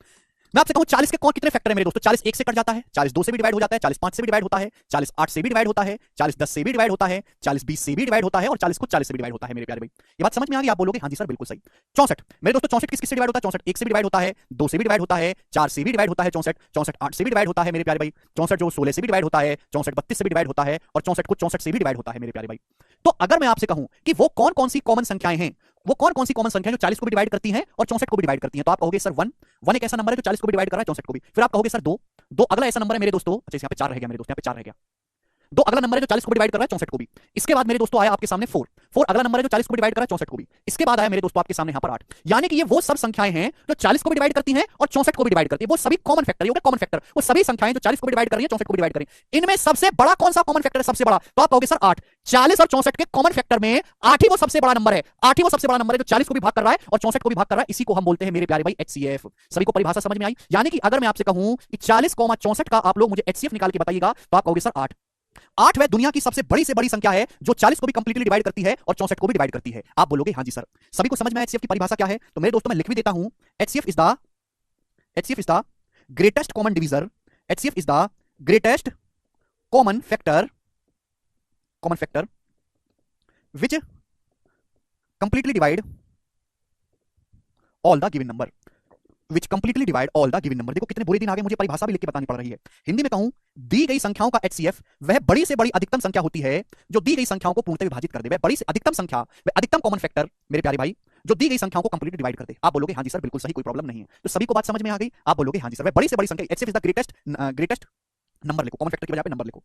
मैं आपसे कहूं 40 के कौन कितने फैक्टर है मेरे दोस्तों? 40 1 से कट जाता है, 40 2 से भी डिवाइड हो जाता है, 40 5 से भी डिवाइड होता है, 40 8 से भी डिवाइड होता है, 40 10 से भी डिवाइड होता है, 40 20 से भी डिवाइड होता है और 40 खुद 40 से भी डिवाइड होता है। मेरे प्यारे भाई, ये बात समझ में आ गई? आप बोलोगे हां जी सर बिल्कुल सही। 64 मेरे दोस्तों, 64 किस किस से डिवाइड होता है? 64 1 से भी डिवाइड होता है, 2 से भी डिवाइड होता है, 4 से भी डिवाइड होता है, 64 64 8 से भी डिवाइड होता है मेरे प्यारे भाई। 64 जो 16 से भी डिवाइड होता है, 64 32 से भी डिवाइड होता है और 64 खुद 64 से भी डिवाइड होता है मेरे प्यारे भाई। तो अगर मैं आपसे कहूं कि वो कौन कौन सी कॉमन संख्याएं हैं, वो कौन कौन सी कॉमन संख्याएं जो 40 को भी डिवाइड करती हैं और 64 को भी डिवाइड करती हैं, तो आप कहोगे सर 1 1 एक ऐसा नंबर है जो 40 को भी डिवाइड कर रहा है, 64 को भी। फिर आप कहोगे सर 2 2 अगला ऐसा नंबर है मेरे दोस्तों। अच्छा, यहाँ पे 4 रह गया मेरे दोस्तों, यहाँ पे 4 रह गया। 2 अगला नंबर है जो 40 को भी डिवाइड कर रहा है, 64 को भी। इसके बाद मेरे दोस्तों आया आपके सामने 4 4 अगला नंबर है जो 40 को भी डिवाइड कर रहा है, 64 को भी। इसके बाद आया मेरे दोस्तों आपके सामने यहाँ पर 8। यानी कि ये वो सब संख्याएं हैं जो 40 को भी डिवाइड करती हैं और 64 को भी डिवाइड करती है। वो सभी कॉमन फैक्टर, ये कॉमन फैक्टर, वो सभी संख्याएं जो 40 को भी डिवाइड कर रही है, 64 को भी डिवाइड कर रही है। इनमें सबसे बड़ा कौन सा कॉमन फैक्टर है? सबसे बड़ा, तो आप कहोगे सर 8। 40 और 64 के कॉमन फैक्टर में 8 ही वो सबसे बड़ा नंबर है। 8 ही वो सबसे बड़ा नंबर है जो 40 को भी भाग कर रहा है और 64 को भी भाग कर रहा है। इसी को हम बोलते हैं मेरे प्यारे भाई एचसीएफ। सभी को परिभाषा समझ में आई? यानी कि अगर मैं आपसे कहूं कि 40, 64 का आप लोग मुझे एचसीएफ निकाल के बताइएगा, तो आप कहोगे सर 8। 8 वह दुनिया की सबसे बड़ी से बड़ी संख्या है जो 40 को भी कंप्लीटली डिवाइड करती है और 64 को भी डिवाइड करती है। आप बोलोगे हां जी सर। सभी को समझ में एचसीएफ की परिभाषा क्या है? तो मेरे दोस्तों मैं लिख भी देता हूं। HCF is the greatest common divisor. HCF is the greatest common factor which completely divide all the given number. Which completely divide all the given number. देखो कितने बुरे दिन आ गए, मुझे परिभाषा भी लिख के बतानी पड़ रही है। हिंदी में कहूं, दी गई संख्याओं का एचसीएफ वह बड़ी से बड़ी अधिकतम संख्या होती है जो दी गई संख्याओं को पूर्णतः विभाजित कर दे। वह बड़ी से अधिकतम संख्या, वह अधिकतम कॉमन फैक्टर मेरे प्यारे भाई, जो दी गई संख्याओं को कंप्लीटली डिवाइड कर दे। आप बोलोगे हां जी सर बिल्कुल सही, कोई प्रॉब्लम नहीं है। तो सभी को बात समझ में आ गई? आप बोलोगे हां जी सर। वह बड़ी से बड़ी संख्या, HCF is the greatest number, लिखो कॉमन फैक्टर की बजाय पे नंबर लिखो।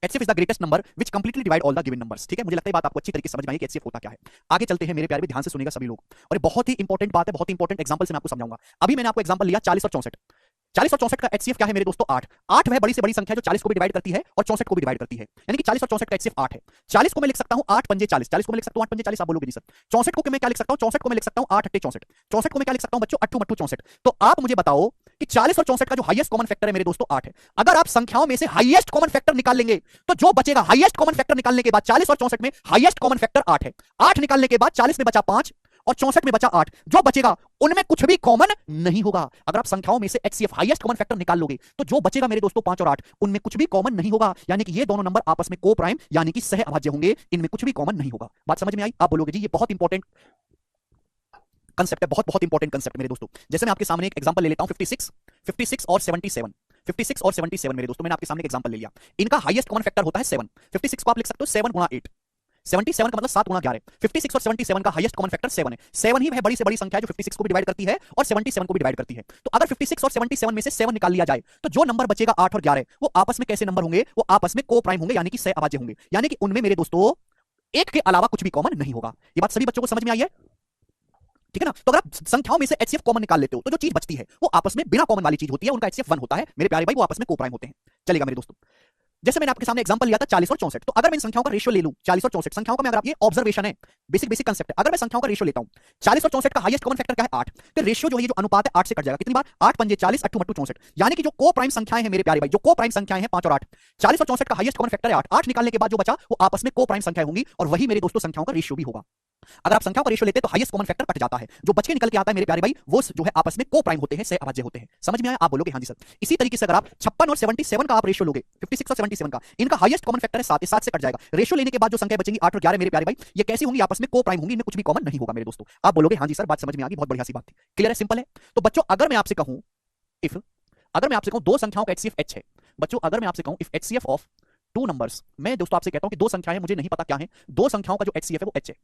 HCF is the greatest number which completely divide all the given numbers. ठीक है, मुझे लगता है बात आपको अच्छी तरीके से समझ में आई कि एचसीएफ होता क्या है। आगे चलते हैं मेरे प्यारे, भी ध्यान से सुनेगा सभी लोग, और ये बहुत ही इंपॉर्टेंट बात है, बहुत ही इंपॉर्टेंट एग्जांपल से मैं आपको समझाऊंगा। अभी मैंने आपको एग्जांपल लिया 40 और 64। 40 और 64 का एचसीएफ क्या है मेरे दोस्तों? 8। 8 वह बड़ी से बड़ी संख्या जो 40 को भी डिवाइड करती है और 64 को भी डिवाइड करती है। यानी कि 40 और 64 का एचसीएफ 8 है। 40 को मैं लिख सकता हूं 8 पंजे 40, 40 को मैं लिख सकता हूं 8 पंजे 40। आप बोलोगे जी सर। 64 को मैं क्या लिख सकता हूं? 64 को मैं लिख सकता हूं 8 अट्ठे 64। 64 को मैं क्या लिख सकता हूं बच्चों? अट्ठू मट्ठू 64। तो आप मुझे बताओ कि 40 और 64 का जो हाईएस्ट कॉमन फैक्टर है मेरे दोस्तों 8 है। अगर आप संख्याओं में से हाईएस्ट कॉमन फैक्टर निकाल लेंगे तो जो बचेगा, हाईएस्ट कॉमन फैक्टर निकालने के बाद 40 और 64 में हाईएस्ट कॉमन फैक्टर 8 है। 8 निकालने के बाद 40 में बचा 5 और 64 में बचा 8। जो बचेगा उनमें कुछ भी कॉमन नहीं होगा। अगर आप संख्याओं में से एचसीएफ हाईएस्ट कॉमन फैक्टर निकाल लोगे तो जो बचेगा मेरे दोस्तों 5 और 8, उनमें कुछ भी कॉमन नहीं होगा। यानी कि ये दोनों नंबर आपस में को प्राइम यानी कि सह अभाज्य होंगे, इनमें कुछ भी कॉमन नहीं होगा। बात समझ में आई? आप बोलोगे जी ये बहुत इंपॉर्टेंट कंसेप्ट है, बहुत बहुत इंपॉर्टेंट कंसेप्ट मेरे दोस्तों। जैसे मैं आपके सामने एक एग्जांपल ले लेता हूं, 56 और 77। 56 और 77 मेरे दोस्तों, मैंने आपके सामने एक एग्जांपल ले लिया। इनका हाईएस्ट कॉमन फैक्टर होता है 7। 56 को आप लिख सकते हो 7 गुणा 8। 77 का मतलब 7 गुणा 11। 56 और 77 का हाईएस्ट कॉमन फैक्टर 7 है। 7 ही वह बड़ी से बड़ी संख्या है जो 56 को भी डिवाइड करती है और 77 को भी डिवाइड करती है। तो अगर 56 और 77 में से 7 निकाल लिया जाए तो जो नंबर बचेगा 8 और 11, वो आपस में कैसे नंबर होंगे? वो आपस में को प्राइम होंगे यानी कि सह अभाज्य होंगे। यानी कि उनमें मेरे दोस्तों एक के अलावा कुछ भी कॉमन नहीं होगा। ये बात सभी बच्चों को समझ में आई है? ठीक है ना? तो अगर आप संख्याओं में से एचसीएफ कॉमन निकाल लेते हो तो जो चीज बचती है वो आपस में बिना कॉमन वाली चीज होती है, उनका एचसीएफ 1 होता है मेरे प्यारे भाई, वो आपस में को प्राइम होते हैं। चलेगा मेरे दोस्तों। जैसे मैंने आपके सामने एग्जांपल लिया था 40 और 64। तो अगर मैं इन संख्याओं का रेशियो ले लूं, 40 और 64 संख्याओं का, मैं अगर आप, ये ऑब्जर्वेशन है, बेसिक कंसेप्ट है। अगर मैं संख्याओं का रेशियो लेता हूं, 40 और 64 का हाईएस्ट कॉमन फैक्टर क्या है? 8। तो रेशियो जो है, ये जो अनुपात है 8 से कट जाएगा। कितनी बार? 8 पंजे 40 अट्ठू मट्ठू 64। यानी कि जो को प्राइम संख्याएं हैं मेरे प्यारे भाई, जो को प्राइम संख्याएं हैं 5 और 8, 40 और 64 का हाईएस्ट कॉमन फैक्टर है 8। 8 निकालने के बाद जो बचा वो आपस में को प्राइम संख्याएं होंगी और वही मेरे दोस्तों संख्याओं का रेशियो भी होगा। अगर आप संख्याओं का रेशियो लेते हैं तो हाईएस्ट कॉमन फैक्टर कट जाता है, जो बच के निकल के आता है मेरे प्यारे भाई, वो जो है आपस में को प्राइम होते हैं, सह अभाज्य होते हैं। समझ में आया? आप बोलोगे हां जी सर। इसी तरीके से अगर आप 56 और 77 का आप रेशियो लोगे, 56 और 77 का, इनका हाईएस्ट कॉमन फैक्टर है 7, 7 से कट जाएगा। रेशियो लेने के बाद जो संख्या बचेंगी 8 और 11 मेरे प्यारे भाई, ये कैसी होंगी? आपस में को प्राइम होंगी, इनमें कुछ भी कॉमन नहीं होगा मेरे दोस्तों। आप बोलोगे हां जी सर, बात समझ में आ गई, बहुत बढ़िया सी बात थी, क्लियर है, सिंपल है। तो बच्चों अगर मैं आपसे कहूं, इफ अगर मैं आपसे कहूं दो संख्याओं का एचसीएफ एच है बच्चों, अगर मैं आपसे कहूं if HCF of two numbers, मैं दोस्तों आपसे कहता हूं कि दो संख्याएं मुझे नहीं पता क्या है, दो संख्याओं का जो एचसीएफ है वो एच है।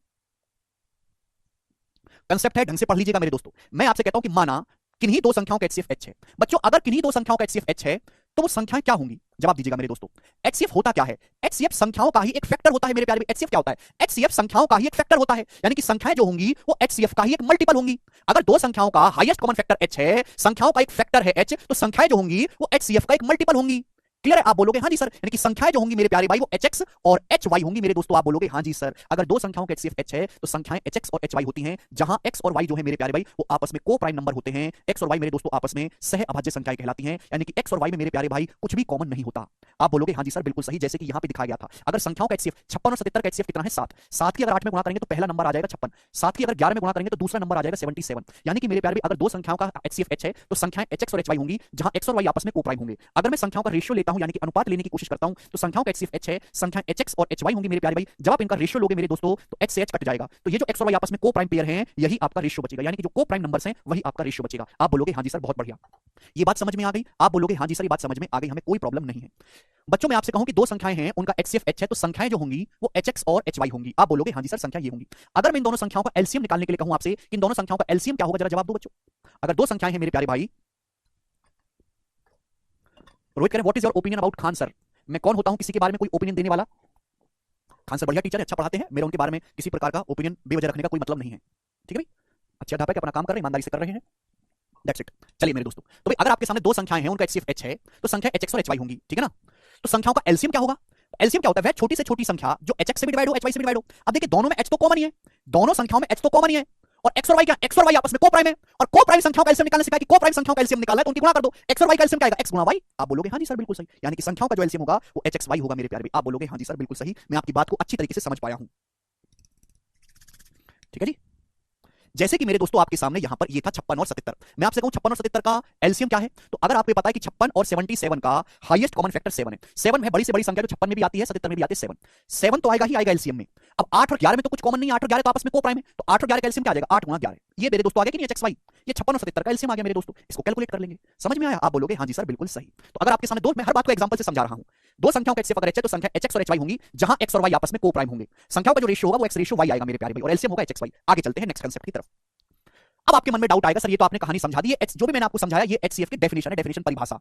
कंसेप्ट है, ढंग से पढ़ लीजिएगा मेरे दोस्तों। मैं आपसे कहता हूं कि माना किन्हीं दो संख्याओं का एचसीएफ एच है बच्चों, अगर किन्हीं दो संख्याओं का एचसीएफ एच है तो वो संख्याएं क्या होंगी, जवाब दीजिएगा मेरे दोस्तों। एचसीएफ होता क्या है? एचसीएफ संख्याओं का ही एक फैक्टर होता है मेरे प्यारे। एचसीएफ क्या होता है? एचसीएफ संख्याओं का ही एक फैक्टर होता है, यानी कि संख्याएं जो होंगी वो एचसीएफ का ही एक मल्टीपल होंगी। अगर दो संख्याओं का हाईएस्ट कॉमन फैक्टर एच है, संख्याओं का एक फैक्टर है एच, तो संख्याएं जो होंगी वो एचसीएफ का एक मल्टीपल होंगी। क्लियर है? आप बोलोगे हाँ जी सर, यानी कि संख्याएं जो होंगी मेरे प्यारे भाई वो एचएक्स और एचवाई होंगी मेरे दोस्तों। आप बोलोगे हाँ जी सर, अगर दो संख्याओं का एचसीएफ एच है तो संख्याएं एचएक्स और एचवाई होती हैं, जहां एक्स और वाई जो है मेरे प्यारे भाई वो आपस में को प्राइम नंबर होते हैं। एक्स और वाई मेरे दोस्तों आपस में सह अभाज्य संख्याएं कहलाती हैं, यानी कि एक्स और वाई में मेरे प्यारे भाई कुछ भी कॉमन नहीं होता। आप बोलोगे हाँ जी सर बिल्कुल सही, जैसे कि यहां पे दिखाया गया था। अगर संख्याओं का एचसीएफ 56 और 77 का एचसीएफ कितना है? 7। 7 की अगर 8 में गुणा करेंगे तो पहला नंबर आ जाएगा 56। 7 की अगर 11 में गुणा करेंगे तो दूसरा नंबर आ जाएगा 77। यानी कि मेरे प्यारे भाई अगर दो संख्याओं का एचसीएफ एच है तो संख्याएं एचएक्स और एचवाई होंगी, जहां एक्स और वाई आपस में को प्राइम होंगे। अगर मैं संख्याओं का रेशियो लेता हूं यानी कि अनुपात लेने की कोशिश करता हूं तो संख्याओं का एचसीएफ एच है, संख्याएं एचएक्स और एचवाई होंगी मेरे प्यारे भाई। जब आप इनका रेशियो लोगे मेरे दोस्तों तो एच से एच कट जाएगा, तो ये जो एक्स और वाई आपस में को प्राइम पेयर हैं यही आपका रेशियो बचेगा, यानी कि जो को प्राइम नंबर्स हैं वही आपका रेशियो बचेगा। आप बोलोगे हाँ जी सर बहुत बढ़िया, ये बात समझ में आ गई? आप बोलोगे हाँ जी सर ये बात समझ में आ गई, हमें कोई प्रॉब्लम नहीं है। बच्चों मैं आपसे कहूं कि दो संख्याएं हैं उनका एचसीएफ एच है, तो संख्याएं जो होंगी वो एचएक्स और एचवाई होंगी। आप बोलोगे हाँ जी सर संख्या ये होंगी। अगर मैं इन दोनों संख्याओं का एलसीएम निकालने के लिए कहूं आपसे कि इन दोनों संख्याओं का एलसीएम क्या होगा, जरा जवाब दो बच्चों। अगर दो संख्याएं हैं मेरे प्यारे भाई, रोहित कह रहे what is your opinion about Khan sir. मैं कौन होता हूं किसी के बारे में कोई ओपिनियन देने वाला? खान सर बढ़िया टीचर है, अच्छा पढ़ाते हैं, मेरा उनके बारे में किसी प्रकार का ओपिनियन बेवजह रखने का कोई मतलब नहीं है। ठीक है भाई, अच्छे अध्यापक अपना काम कर रहे हैं, ईमानदारी से कर रहे हैं। That's it. चलिए मेरे दोस्तों, तो भाई अगर आपके सामने दो संख्याएं हैं उनका एचसीएफ एच है तो संख्या एचएक्स और एचवाई होंगी, ठीक है ना? तो संख्याओं का एलसीएम क्या होगा? एलसीएम क्या होता है? वह छोटी से छोटी संख्या जो एचएक्स से भी डिवाइड हो, एचवाई से भी डिवाइड हो। अब देखिए दोनों में एच तो कॉमन ही है, दोनों संख्याओं में एच तो कॉमन ही है, और एक्स और वाई क्या? एक्स और वाई आपस में को प्राइम है, और को प्राइम संख्याओं का एलसीएम निकालने से क्या कि को प्राइम संख्याओं का एलसीएम निकालना है तो उनकी गुणा कर दो। एक्स और वाई का एलसीएम क्या आएगा? एक्स गुणा वाई। आप बोलोगे हाँ जी सर बिल्कुल सही, यानी कि संख्याओं का जो एलसीएम होगा वो एच एक्स वाई होगा मेरे प्यारे। आप बोलोगे हाँ जी सर बिल्कुल सही, मैं आपकी बात को अच्छी तरीके से समझ पाया हूं। ठीक है जी, जैसे कि मेरे दोस्तों आपके सामने यहां पर ये था 56 और 77। मैं आपसे कहूं 56 और 77 का एलसीएम क्या है, तो अगर आपको पता है कि 56 और 77 का हाईएस्ट कॉमन फैक्टर 7 है। 7 है बड़ी से बड़ी संख्या जो 56 में भी आती है 77 में भी आती है 7। 7 तो आएगा ही आएगा एलसीएम में। अब 8 और 11 में तो कुछ कॉमन नहीं, 8 और 11 तो आपस में को प्राइम है, तो 8 और 11 का एलसीएम क्या आ जाएगा? 8 गुणा 11। ये मेरे दोस्तों आ गया कि नहीं एचएक्स वाई, ये 56 और 77 का एलसीएम आ गया मेरे दोस्तों। इसको कैलकुलेट कर लेंगे, समझ में आया? आप बोलोगे हाँ जी सर बिल्कुल सही। तो अगर आपके सामने दो, मैं हर बात को एग्जांपल से समझा रहा हूं, दो संख्याओं का एचसीएफ अगर एच है तो संख्या एचएक्स और एचवाई होंगी, जहां एक्स और वाई आपस में को प्राइम होंगे। संख्याओं का जो रेशियो होगा वो एक्स रेशियो वाई आएगा मेरे प्यारे भाई, और एलसीएम होगा एचएक्स वाई। आगे चलते हैं नेक्स्ट कांसेप्ट की तरफ। अब आपके मन में डाउट आएगा सर ये तो आपने कहानी समझा दी है, जो भी मैंने आपको समझाया ये एचसीएफ की डेफिनेशन है, डेफिनेशन परिभाषा,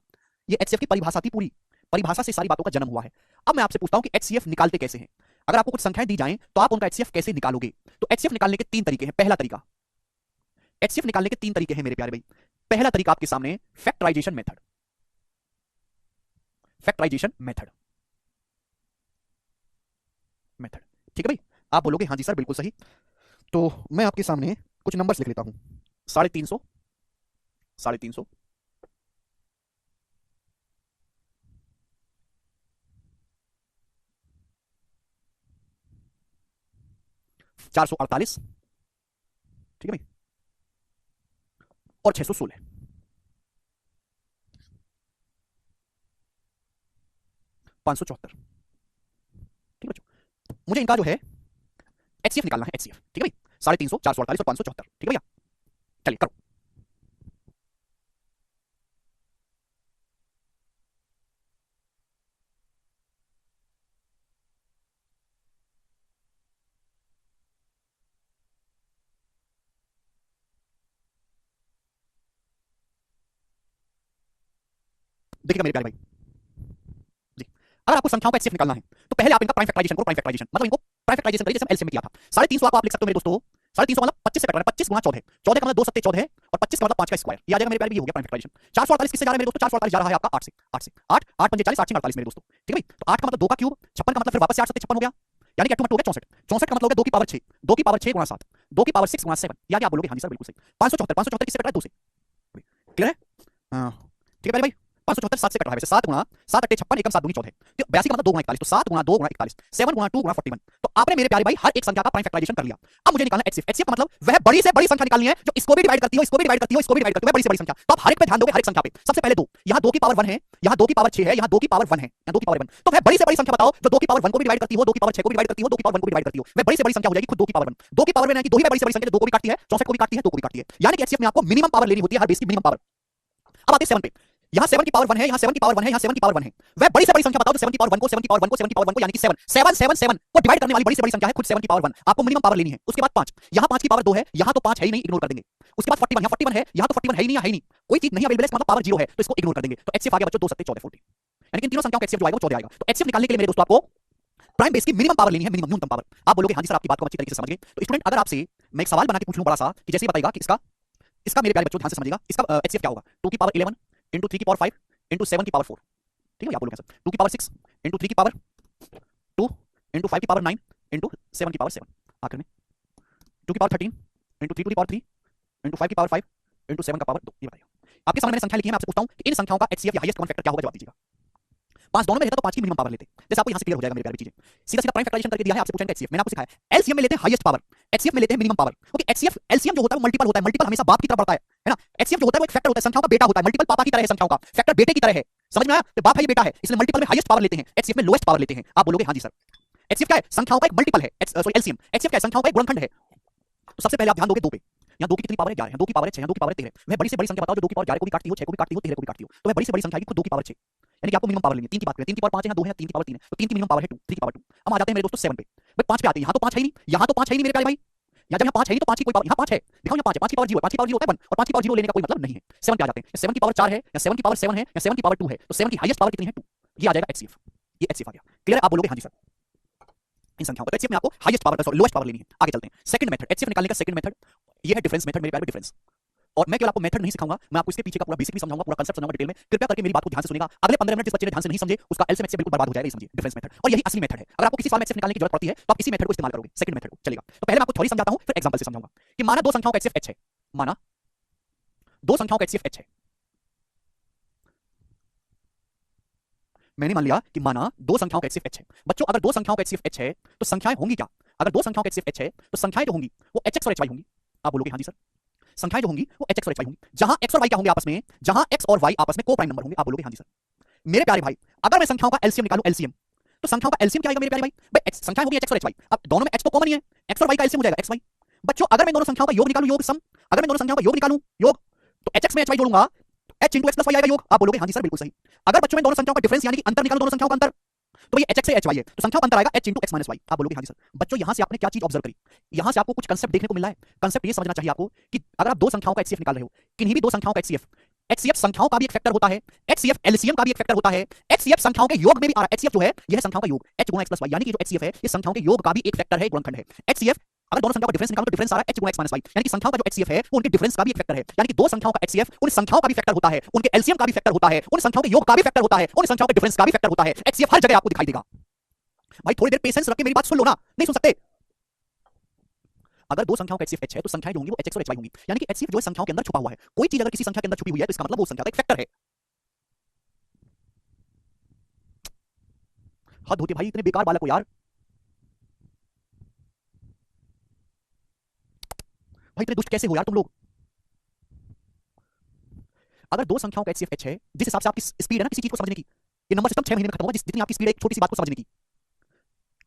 ये एचसीएफ की परिभाषा थी, पूरी परिभाषा से सारी बातों का जन्म हुआ है। अब मैं आपसे पूछता हूं कि एचसीएफ निकालते कैसे हैं? अगर आपको कुछ संख्याएं दी जाएं तो आप उनका एचसीएफ कैसे निकालोगे? तो एचसीएफ निकालने के तीन तरीके हैं। पहला तरीका, एचसीएफ निकालने के तीन तरीके हैं मेरे प्यारे भाई। पहला तरीका आपके सामने factorization method, factorization method method ठीक है भाई। आप बोलोगे हाँ जी सर बिल्कुल सही। तो मैं आपके सामने कुछ नंबर्स लिख लेता हूं, 350, 350, 448, ठीक है भाई, और 616, $574। ठीक है बच्चों, मुझे इनका जो है एचसीएफ निकालना है, एचसीएफ, ठीक है भाई। 350, 448 और 574, ठीक है भैया। चलिए करो। देखिएगा मेरे प्यारे भाई जी, अगर आपको संख्याओं का एचसीएफ निकालना है तो पहले आप इनका प्राइम फैक्टराइजेशन करो। प्राइम फैक्टराइजेशन मतलब इनको प्राइम फैक्टराइजेशन करिए, जैसे हम एलसीएम में किया था। 350 को आप लिख सकते हो मेरे दोस्तों, 350 मतलब 25 से कट रहा है, 25 गुणा 14, 14 का मतलब 2 सत्ते 14 और 25 का मतलब 5 का स्क्वायर, ये आ जाएगा मेरे प्यारे, ये हो गया प्राइम फैक्टराइजेशन। 448 किससे जा रहा है मेरे दोस्तों? 448 जा रहा है आपका 8 से, 8 से 8 8 पंजे 40, 8 48 मेरे दोस्तों, ठीक है भाई। तो 8 का मतलब 2 का क्यूब, 56 का मतलब फिर वापस से 8 सत्ते 56 हो गया, यानी कि 8 हो गया 64। 64 का मतलब हो गया 2 की पावर 6, 2 की पावर 6 गुणा 7, 2 की पावर 6 गुणा 7, यानी आप बोलोगे हाँ जी सर बिल्कुल सही। 574, 574 किससे कट रहा है? 2 से, क्लियर है? हाँ ठीक है भाई। 574 7 से कट रहा है वैसे, 7 गुणा 7 अट्ठे 56, एकम 7 दूनी 14, तो 82 का मतलब 2 गुणा 41, तो 7 गुणा 2 गुणा 41, 7 गुणा 2 गुणा 41। तो आपने मेरे प्यारे भाई हर एक संख्या का प्राइम फैक्टराइजेशन कर लिया। अब मुझे निकालना एचसीएफ। एचसीएफ का मतलब वह बड़ी से बड़ी संख्या निकालनी है जो इसको भी डिवाइड करती हो, इसको भी डिवाइड करती हो, इसको भी डिवाइड करती हो, बड़ी से बड़ी संख्या। तो आप हर एक पे ध्यान दोगे, हर एक संख्या पे। सबसे पहले 2, यहां 2 की पावर 1 है, यहां 2 की पावर 6 है, यहां 2 की पावर 1 है, यहां 2 की पावर 1। तो वह बड़ी से बड़ी संख्या बताओ जो 2 की पावर 1 को भी डिवाइड करती हो, 2 की पावर 6 को भी डिवाइड करती हो, 2 की पावर 1 को भी डिवाइड करती हो। वह बड़ी से बड़ी संख्या हो जाएगी खुद 2 की पावर 1। 2 की पावर 1 है कि 2 ही बड़ी से बड़ी संख्या जो 2 को भी काटती है, 64 को भी काटती है, 2 को भी काटती है, यानी कि एचसीएफ में आपको मिनिमम पावर लेनी होती है हर बेस की मिनिमम पावर। अब आते हैं 7 पे। यहां 7 की पावर 1 है, यहां 7 की पावर 1 है, यहां 7 की पावर 1 है। वह बड़ी से बड़ी संख्या बताओ जो 7 की पावर 1 को 7 की पावर 1 को 7 की पावर 1 को यानी कि 7 7 7 7 को डिवाइड करने वाली बड़ी से बड़ी संख्या है खुद 7 की पावर 1। आपको मिनिमम पावर लेनी है। उसके बाद 5, यहां 5 की पावर 2 है, यहां तो 5 है ही नहीं, इग्नोर कर देंगे। उसके बाद 41, यहां 41 है, यहां तो 41 है ही नहीं, है ही नहीं, कोई चीज नहीं अवेलेबल है, इसका मतलब पावर 0 है, तो इसको इग्नोर कर देंगे। तो एचसीएफ आ गया बच्चों 2 7 14 14, यानी कि इन तीनों संख्याओं का एचसीएफ जो आएगा वो 14 आएगा। तो एचसीएफ निकालने के लिए मेरे दोस्तों आपको प्राइम बेस की मिनिमम पावर लेनी है, मिनिमम न्यूनतम पावर। आप बोलोगे हां जी सर आपकी बात को अच्छी तरीके से समझ गए। तो स्टूडेंट अगर आपसे मैं एक सवाल बना के पूछ लूं बड़ा सा कि जैसे बताएगा कि इसका इसका मेरे प्यारे बच्चों ध्यान से समझिएगा, इसका एचसीएफ क्या होगा? 2 की पावर 11 इंटू 3 की पावर 5 इंटू 7 की पावर 4, ठीक है? आप बोलोगे सर 2 की पावर 6 इंटू 3 की पावर 2 इंटू 5 की पावर 9 इंटू 7 की पावर 7, आखिर में 2 की power 13 into 3 to the power 3 into 5 की पावर 5 इंटू 7 का पावर 2। ये बताइए आपके सामने मैंने संख्या लिखी है, मैं आपसे पूछता हूं कि इन संख्याओं का एचसीएफ या हाईएस्ट कॉमन फैक्टर क्या होगा? जवाब दीजिएगा। 5 दोनों में रहता तो 5 की मिनिमम पावर लेते, जैसे आपको यहां से क्लियर हो जाएगा मेरे प्यारे चीजें। सीधा सीधा प्राइम फैक्टराइजेशन करके दिया है, आपसे पूछेंगे एचसीएफ, मैंने आपको सिखाया एलसीएम में लेते हैं हाईएस्ट पावर, एचसीएफ में लेते हैं मिनिमम पावर। क्योंकि एचसीएफ एलसीएम जो होता है वो मल्टीपल होता है, मल्टीपल हमेशा बाप की तरफ बढ़ता है ना। एचसीएफ जो होता है वो एक फैक्टर होता है, संख्याओं का बेटा होता है, मल्टीपल पापा की तरह है, संख्याओं का फैक्टर बेटे की तरह है। समझ में आया? तो बाप है ये बेटा है, इसलिए मल्टीपल में हाईएस्ट पावर लेते हैं, एचसीएफ में लोएस्ट पावर लेते हैं। आप बोलोगे हां जी सर एचसीएफ क्या है? संख्याओं का एक मल्टीपल है, सॉरी एलसीएम। एचसीएफ क्या है? संख्याओं का एक गुणनखंड है। तो सबसे पहले आप ध्यान दोगे 2 पे, यहाँ 2 की कितनी पावर है? 11, यहाँ 2 की पावर है 6, यहाँ 2 की पावर है 13। वह बड़ी से बड़ी संख्या बताओ जो 2 की पावर 11 को भी काटती हो, 6 को भी काटती हो, 13 को भी काटती हो। तो वह बड़ी से बड़ी संख्या की खुद 2 की पावर 6, यानी कि आपको मिनिमम पावर लेनी है। 3 की बात करें, 3 की पावर 5 है, यहाँ 2 है, 3 की पावर 3 है, तो 3 की मिनिमम पावर है 2, 3 की पावर 2। अब आ जाते हैं मेरे दोस्तों 7 पे, भाई 5 पे आते हैं। यहाँ तो 5 है ही नहीं, यहाँ तो 5 है ही नहीं मेरे प्यारे भाई, यहाँ जब यहाँ 5 है नहीं तो 5 की कोई पावर, यहाँ 5 है, दिखाओ यहाँ 5 है, 5 की पावर 0 है, 5 की पावर 0 होता है 1, और 5 की पावर 0 लेने का कोई मतलब नहीं है। 7 पे आ जाते हैं, 7 की पावर 4 है, या 7 की पावर 7 है, या 7 की पावर 2 है, तो 7 की हाईएस्ट पावर कितनी है? 2। ये आ जाएगा एचसीएफ, ये एचसीएफ आ गया। क्लियर है? आप बोलोगे हां जी सर इन संख्याओं का एचसीएफ में आपको highest power sorry lowest power लेनी है। आगे चलते हैं, सेकंड मेथड एचसीएफ निकालने का सेकंड मेथड, ये है डिफरेंस मेथड मेरे प्यारे, डिफरेंस। और मैं केवल आपको मेथड नहीं सिखाऊंगा, मैं आपको इसके पीछे का पूरा बेसिक भी समझाऊंगा, पूरा कांसेप्ट समझाऊंगा डिटेल में। कृपया करके मेरी बात को ध्यान से सुनिएगा। अगले 15 मिनट जिस बच्चे ने ध्यान से नहीं समझे उसका एलसीएम एचसीएफ बिल्कुल बर्बाद हो जाएगा, ये समझिए डिफरेंस मेथड। और यही असली मेथड है, अगर आपको किसी सवाल में एचसीएफ निकालने की जरूरत पड़ती है तो आप इसी मेथड को इस्तेमाल करोगे, सेकंड मेथड को। चलेगा तो पहले मैं आपको थ्योरी समझाता हूं, फिर एग्जांपल से समझाऊंगा कि माना 2 संख्याओं का एचसीएफ h है, माना 2 संख्याओं का एचसीएफ h है। मैंने मान लिया कि माना 2 संख्याओं का एचसीएफ h है। बच्चों अगर 2 संख्याओं का एचसीएफ h है तो संख्याएं होंगी क्या? अगर 2 संख्याओं का एचसीएफ h है तो संख्याएं जो होंगी वो hx और hy होंगी। आप बोलोगे हां जी सर संख्याएं जो होंगी वो hx और hy होंगी, जहां x और y क्या होंगे आपस में, जहां x और y आपस में को प्राइम नंबर होंगे। आप बोलोगे हां जी सर। मेरे प्यारे भाई अगर मैं संख्याओं का एलसीएम निकालूं, एलसीएम, तो संख्याओं का एलसीएम क्या आएगा मेरे प्यारे भाई? भाई संख्याएं होगी x और hy, अब दोनों में x तो कॉमन ही है, x और y का एलसीएम हो जाएगा xy। बच्चों अगर मैं दोनों संख्याओं का योग निकालूं, योग सम, अगर मैं दोनों संख्याओं का योग निकालूं, योग, तो hx में hy जोड़ूंगा, h into x plus y आएगा योग। आप बोलोगे हां जी सर बिल्कुल सही। अगर बच्चों में दोनों संख्याओं का डिफरेंस यानी कि अंतर निकालूं, दोनों संख्याओं का अंतर, तो ये hx से hy है, तो संख्या का अंतर आएगा h into x minus y। आप बोलोगे हां जी सर। बच्चों यहां से आपने क्या चीज ऑब्जर्व करी? यहां से आपको कुछ कांसेप्ट देखने को मिला है। कांसेप्ट ये समझना चाहिए आपको कि अगर आप 2 संख्याओं का एचसीएफ निकाल रहे हो, किन्हीं भी 2 संख्याओं का एचसीएफ, एचसीएफ संख्याओं का भी एक फैक्टर होता है, एचसीएफ एलसीएम का भी एक फैक्टर होता है, एचसीएफ संख्याओं के योग में भी आ रहा है। एचसीएफ जो है यह है संख्याओं का योग, h गुणा x plus y, यानी कि जो एचसीएफ है ये संख्याओं के योग का भी एक फैक्टर है, एक गुणनखंड है। एचसीएफ अगर दोनों संख्याओं का डिफरेंस निकालो तो डिफरेंस आ रहा है h गुणा x minus y, यानी कि संख्याओं का जो एचसीएफ है वो उनके डिफरेंस का भी एक फैक्टर है, यानी कि 2 संख्याओं का एचसीएफ उन संख्याओं का भी फैक्टर होता है, उनके एलसीएम का भी फैक्टर होता है, उन संख्याओं के योग का भी फैक्टर होता है, उन संख्याओं के डिफरेंस का भी फैक्टर होता है। एचसीएफ हर जगह आपको दिखाई देगा। भाई थोड़ी देर पेशेंस रख के मेरी बात सुन लो ना, नहीं सुन सकते? अगर 2 संख्याओं का एचसीएफ h है तो संख्याएं जो होंगी वो hx और hy होंगी, यानी कि एचसीएफ जो है संख्याओं के अंदर छुपा हुआ है। कोई चीज अगर किसी संख्या के अंदर छुपी हुई है तो इसका मतलब वो संख्या का एक फैक्टर है। हद होती है भाई इतने बेकार बालक को यार, भाई इतने दुष्ट कैसे हो यार तुम लोग? अगर 2 संख्याओं का एचसीएफ h है, जिस हिसाब से आपकी स्पीड है ना किसी चीज को समझने की, ये नंबर सिस्टम 6 महीने में खत्म होगा, जितनी आपकी स्पीड है एक छोटी सी बात को समझने की।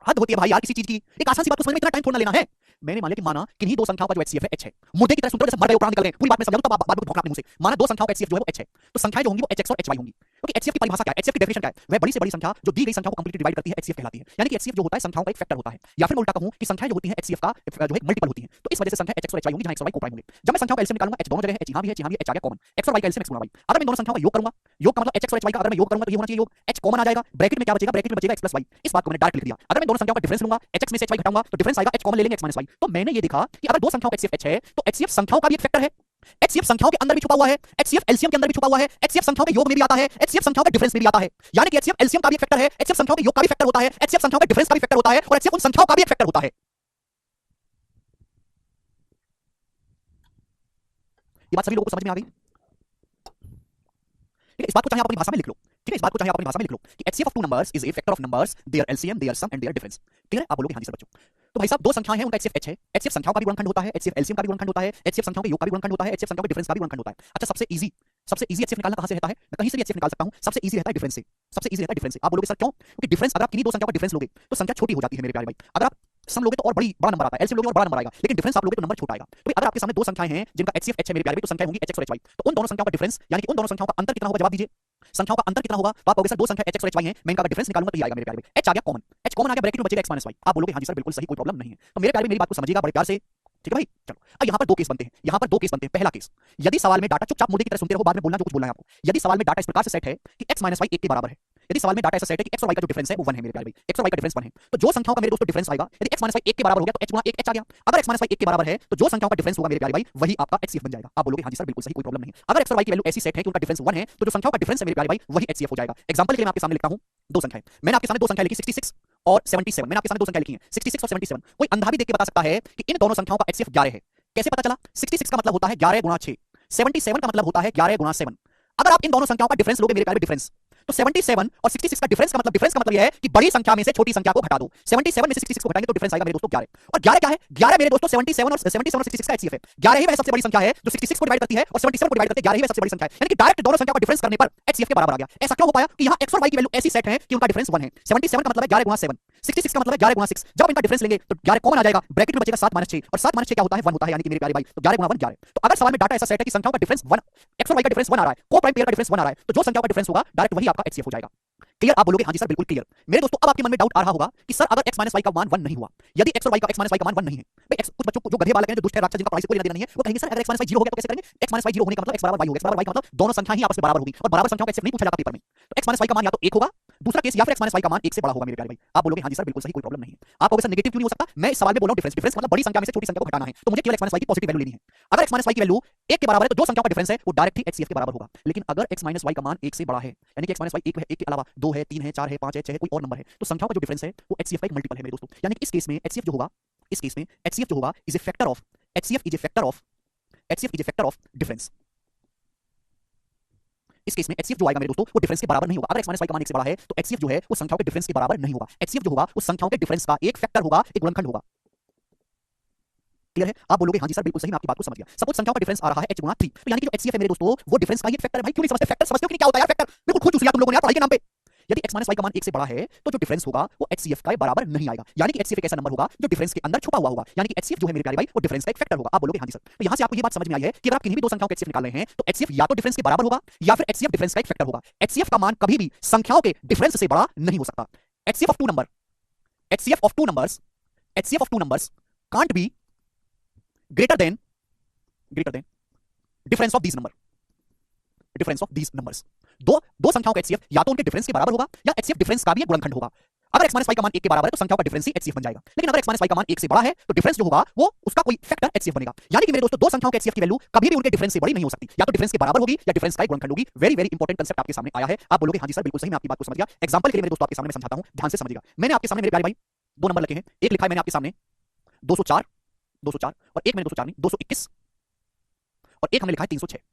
हद होती है भाई यार किसी चीज की, एक आसान सी बात को समझने में इतना टाइम थोड़ा लेना है। मैंने मान लिया कि माना किन्हीं 2 संख्याओं का जो एचसीएफ है h है, मुद्दे की तरह सुनते हो जैसे मर गए प्राण निकल गए, पूरी बात में समझाऊं तब आप बात को भौंकना अपने मुंह से। माना 2 संख्याओं का एचसीएफ जो है वो h है, तो संख्याएं जो होंगी वो hx और hy होंगी। क्योंकि एचसीएफ की परिभाषा क्या है, एचसीएफ की डेफिनेशन क्या है? वह बड़ी से बड़ी संख्या जो दी गई संख्याओं को कंप्लीटली डिवाइड करती है एचसीएफ कहलाती है। यानी कि एचसीएफ जो होता है संख्याओं का एक फैक्टर होता है, या फिर मैं उल्टा कहूं कि संख्याएं जो होती हैं एचसीएफ का जो है मल्टीपल होती हैं, तो इस वजह से संख्या hx और hy होंगी, जहां x और y को प्राइम होंगे। जब मैं संख्याओं का एलसीएम निकालूंगा h दोनों जगह है, h यहां भी है, h यहां भी है, h आ गया कॉमन, x और y का एलसीएम x गुणा y। अगर मैं दोनों संख्याओं का योग करूंगा, योग का मतलब hx और hy का अगर मैं योग करूंगा तो ये होना चाहिए योग, h कॉमन आ जाएगा, ब्रैकेट में क्या बचेगा? ब्रैकेट में बचेगा x plus y। इस बात को मैंने डायरेक्ट लिख दिया। अगर मैं दोनों संख्याओं का डिफरेंस लूंगा, hx में से hy घटाऊंगा तो डिफरेंस आएगा h कॉमन ले लेंगे x minus y। तो मैंने ये देखा कि अगर 2 संख्याओं का एचसीएफ h है तो एचसीएफ संख्याओं का भी एक फैक्टर है, एचसीएफ संख्याओं के अंदर भी छुपा हुआ है, एचसीएफ एलसीएम के अंदर भी छुपा हुआ है, एचसीएफ संख्याओं के योग में भी आता है, एचसीएफ संख्याओं के डिफरेंस में भी आता है। यानी कि एचसीएफ एलसीएम का भी एक फैक्टर है, एचसीएफ संख्याओं के योग का भी फैक्टर होता है, एचसीएफ संख्याओं के डिफरेंस का भी फैक्टर होता है, और एचसीएफ उन संख्याओं का भी एक फैक्टर होता है। ये बात सभी लोगों को समझ में आ गई? ठीक है, इस बात को चाहे आप अपनी भाषा में लिख लो, ठीक है, इस बात को चाहे आप अपनी भाषा में लिख लो कि HCF of two numbers is a factor of numbers, their LCM, their sum and their difference. Clear है? आप बोलोगे हां जी सर बच्चों। तो भाई साहब 2 संख्याएं हैं, उनका एचसीएफ h है, एचसीएफ संख्याओं का भी गुणनखंड होता है, एचसीएफ एलसीएम का भी गुणनखंड होता है, एचसीएफ संख्याओं के योग का भी गुणनखंड होता है, एचसीएफ संख्याओं के डिफरेंस का भी गुणनखंड होता है। अच्छा सबसे इजी एचसीएफ निकालना कहां से रहता है? मैं कहीं से भी एचसीएफ निकाल सकता हूं, सबसे इजी रहता है डिफरेंस से, सबसे इजी रहता है डिफरेंस से। आप बोलोगे सर क्यों? क्योंकि डिफरेंस अगर आप किन्हीं 2 संख्याओं का डिफरेंस लोगे तो संख्या छोटी हो जाती है मेरे प्यारे भाई। अगर आप सम लोगे तो और बड़ा नंबर आता है, एलसीएम लोगे और बड़ा नंबर आएगा, लेकिन डिफरेंस आप लोगे तो नंबर छोटा आएगा। तो अगर आपके सामने दो संख्याएं हैं जिनका एचसीएफ एच है मेरे प्यारे भाई, तो संख्याएं होंगी एचएक्स और एचवाई। तो उन दोनों संख्याओं का डिफरेंस यानी कि उन दोनों संख्याओं का अंतर कितना होगा, जवाब दीजिए। संख्याओं का अंतर कितना होगा, तो आप कहोगे सर दो संख्या एचएक्स और एचवाई है, मैं इनका डिफरेंस निकालूंगा तो ये आएगा मेरे प्यारे भाई, एच आ गया कॉमन, एच कॉमन आ गया, ब्रैकेट में बचेगा एक्स माइनस वाई। आप बोलोगे हां जी सर बिल्कुल सही, कोई प्रॉब्लम नहीं है। तो मेरे प्यारे मेरी बात को समझिएगा बड़े प्यार से, ठीक है भाई। चलो अब यहाँ पर दो केस बनते हैं, यहाँ पर दो केस बनते हैं। पहला केस, यदि सवाल में डाटा, चुपचाप मुर्दे की तरह सुनते रहो, बाद में बोलना जो कुछ बोलना है आपको। यदि सवाल में डाटा इस प्रकार से सेट है कि x माइनस वाई 1 के बराबर है, यदि सवाल में डाटा ऐसा सेट है कि x और y का जो डिफरेंस है वो 1 है मेरे प्यारे भाई, x और y का डिफरेंस 1 है, तो जो संख्याओं का मेरे दोस्तों डिफरेंस आएगा, यदि x माइनस वाई 1 के बराबर हो गया तो h गुणा 1 h आ गया। अगर x माइनस वाई 1 के बराबर है तो जो संख्याओं का डिफरेंस होगा मेरे प्यारे भाई वही आपका HCF बन जाएगा। आप बोलोगे हां जी सर बिल्कुल सही, कोई प्रॉब्लम नहीं। अगर x और y की वैल्यू ऐसी सेट है कि उनका डिफरेंस 1 है तो जो संख्याओं का डिफरेंस है मेरे प्यारे भाई वही HCF हो जाएगा। एग्जांपल के लिए मैं आपके सामने लिखता हूं दो संख्याएं, मैंने आपके सामने दो संख्याएं लिखी 66 और 77, मैंने आपके सामने दो संख्याएं लिखी हैं 66 और 77। कोई अंधा भी देख के बता सकता है कि इन दोनों संख्याओं का HCF 11 है। कैसे पता चला? 66 का मतलब होता है 11 गुणा 6, 77 का मतलब होता है 11 गुणा 7। अगर आप इन दोनों संख्याओं का डिफरेंस लोगे मेरे प्यारे, डिफरेंस तो 77 और 66 का डिफरेंस का मतलब यह है कि बड़ी संख्या में से छोटी संख्या को घटा दो। 77 में से 66 को घटाएंगे तो डिफरेंस आएगा मेरे दोस्तों 11। और 11 क्या है? 11 मेरे दोस्तों 77 और 66 का HCF है। 11 ही वह सबसे बड़ी संख्या है जो 66 को डिवाइड करती है और 77 को डिवाइड करती है। 11 ही वह सबसे बड़ी संख्या है, यानी कि डायरेक्ट दोनों संख्या का डिफरेंस करने पर HCF के बराबर आ गया। ऐसा क्यों हो पाया कि यहां x और y की वैल्यू ऐसी सेट है कि उनका डिफरेंस 1 है। 77 का मतलब है 11 गुणा 7, 66 का मतलब है 11 गुणा 6। जब इनका डिफरेंस लेंगे तो 11 कॉमन आ जाएगा, ब्रैकेट में बचेगा 7 - 6 और 7 - 6 क्या होता है? 1 होता है, यानी कि मेरे प्यारे भाई तो 11 गुणा 1 11। तो अगर सवाल में डाटा ऐसा सेट है कि संख्याओं का डिफरेंस 1, x और y का डिफरेंस 1 आ रहा है, को प्राइम पेयर का डिफरेंस 1 आ रहा है, तो जो संख्याओं का डिफरेंस होगा डायरेक्ट वही आपका HCF हो जाएगा। क्लियर? आप बोलोगे हां जी सर बिल्कुल क्लियर। मेरे दोस्तों अब आपके मन में डाउट आ रहा होगा कि सर अगर x - y का मान 1 नहीं हुआ, यदि x और y का मान 1 नहीं है, भाई x कुछ बच्चों को जो गधे बालक हैं, जो दुष्ट है, राक्षस, जिनका पढ़ाई से कोई लेना देना नहीं है, वो कहेंगे सर अगर x - y 0 हो गया तो कैसे करेंगे? x - y 0 होने का मतलब x बराबर y होगा, x बराबर y का मतलब दोनों संख्याएं ही आपस में बराबर होगी और बराबर संख्याओं का HCF नहीं पूछा जाता पेपर में। तो x - y का मान या तो 1 होगा, दूसरा केस, या फिर x - y का मान 1 से बड़ा होगा मेरे प्यारे भाई। आप बोलोगे हां जी सर बिल्कुल सही, कोई प्रॉब्लम नहीं है। आप कहोगे सर नेगेटिव क्यों नहीं हो सकता? मैं इस सवाल में बोल रहा हूं डिफरेंस मतलब बड़ी संख्या में से छोटी संख्या को घटाना है, तो मुझे केवल x - y की पॉजिटिव वैल्यू लेनी है। अगर x - y की वैल्यू 1 के बराबर है तो जो संख्याओं का डिफरेंस है वो डायरेक्ट ही HCF के बराबर होगा। लेकिन अगर x - y का मान 1 से बड़ा है, यानी कि x - y 1 के अलावा 2 है, 3 है, 4 है, 5 है, 6 है, कोई और नंबर है, तो संख्याओं का जो डिफरेंस है वो HCF का एक मल्टीपल है मेरे दोस्तों। यानी कि इस केस में HCF जो होगा, इस केस में HCF जो होगा is a factor of HCF is a factor of difference. इस केस में HCF जो आएगा मेरे दोस्तों वो डिफरेंस के बराबर नहीं होगा। अगर x - y का मान 1 से बड़ा है तो HCF जो है वो संख्याओं के डिफरेंस के बराबर नहीं होगा। HCF जो होगा वो संख्याओं के डिफरेंस का एक फैक्टर होगा, एक गुणनखंड होगा। क्लियर है? आप बोलोगे हां जी सर बिल्कुल सही, मैं आपकी बात को समझ गया। सपोज संख्याओं का डिफरेंस आ रहा है h गुणा 3, तो यानी कि जो HCF है मेरे दोस्तों वो डिफरेंस का ही एक फैक्टर है। भाई क्यों नहीं समझते? फैक्टर समझते हो कि क्या होता है यार? फैक्टर बिल्कुल खुद चूसिया तुम लोगों ने यार पढ़ाई के नाम पे। यदि x - y का मान 1 से बड़ा है तो जो डिफरेंस होगा वो HCF का बराबर नहीं आएगा, यानी कि HCF एक ऐसा नंबर होगा जो डिफरेंस के अंदर छुपा हुआ होगा, यानी कि HCF जो है मेरे प्यारे भाई वो डिफरेंस का एक फैक्टर होगा। आप बोलोगे हां जी सर। तो यहां से आपको ये बात समझ में आई है कि अगर आप किन्हीं भी दो संख्याओं का HCF निकाल रहे हैं तो HCF या तो डिफरेंस के बराबर होगा या फिर HCF डिफरेंस का एक फैक्टर होगा। HCF का मान कभी भी संख्याओं के डिफरेंस से बड़ा नहीं हो सकता। HCF of two numbers can't be greater than difference of these numbers. दो संख्याओं का HCF या तो उनके डिफरेंस के बराबर होगा या HCF डिफरेंस का भी एक गुणनखंड होगा। अगर x - y का मान 1 के बराबर है तो संख्याओं का डिफरेंस ही HCF बन जाएगा, लेकिन अगर x - y का मान 1 से बड़ा है तो डिफरेंस जो होगा वो उसका कोई फैक्टर HCF बनेगा। यानी कि मेरे दोस्तों दो संख्याओं के HCF की वैल्यू कभी भी उनके डिफरेंस से बड़ी नहीं हो सकती, या तो डिफरेंस के बराबर होगी या डिफरेंस का एक गुणनखंड होगी। वेरी वेरी इंपॉर्टेंट कांसेप्ट आपके सामने आया है। आप बोलोगे हां जी सर बिल्कुल सही, मैं आपकी बात को समझ गया। एग्जांपल के लिए मेरे दोस्तों आपके सामने मैं समझाता हूं, ध्यान से समझिएगा। मैंने आपके सामने मेरे प्यारे भाई दो नंबर लिखे हैं, एक लिखा है मैंने आपके सामने 204 और एक मैंने 204 नहीं 221 और एक हमने लिखा है 306।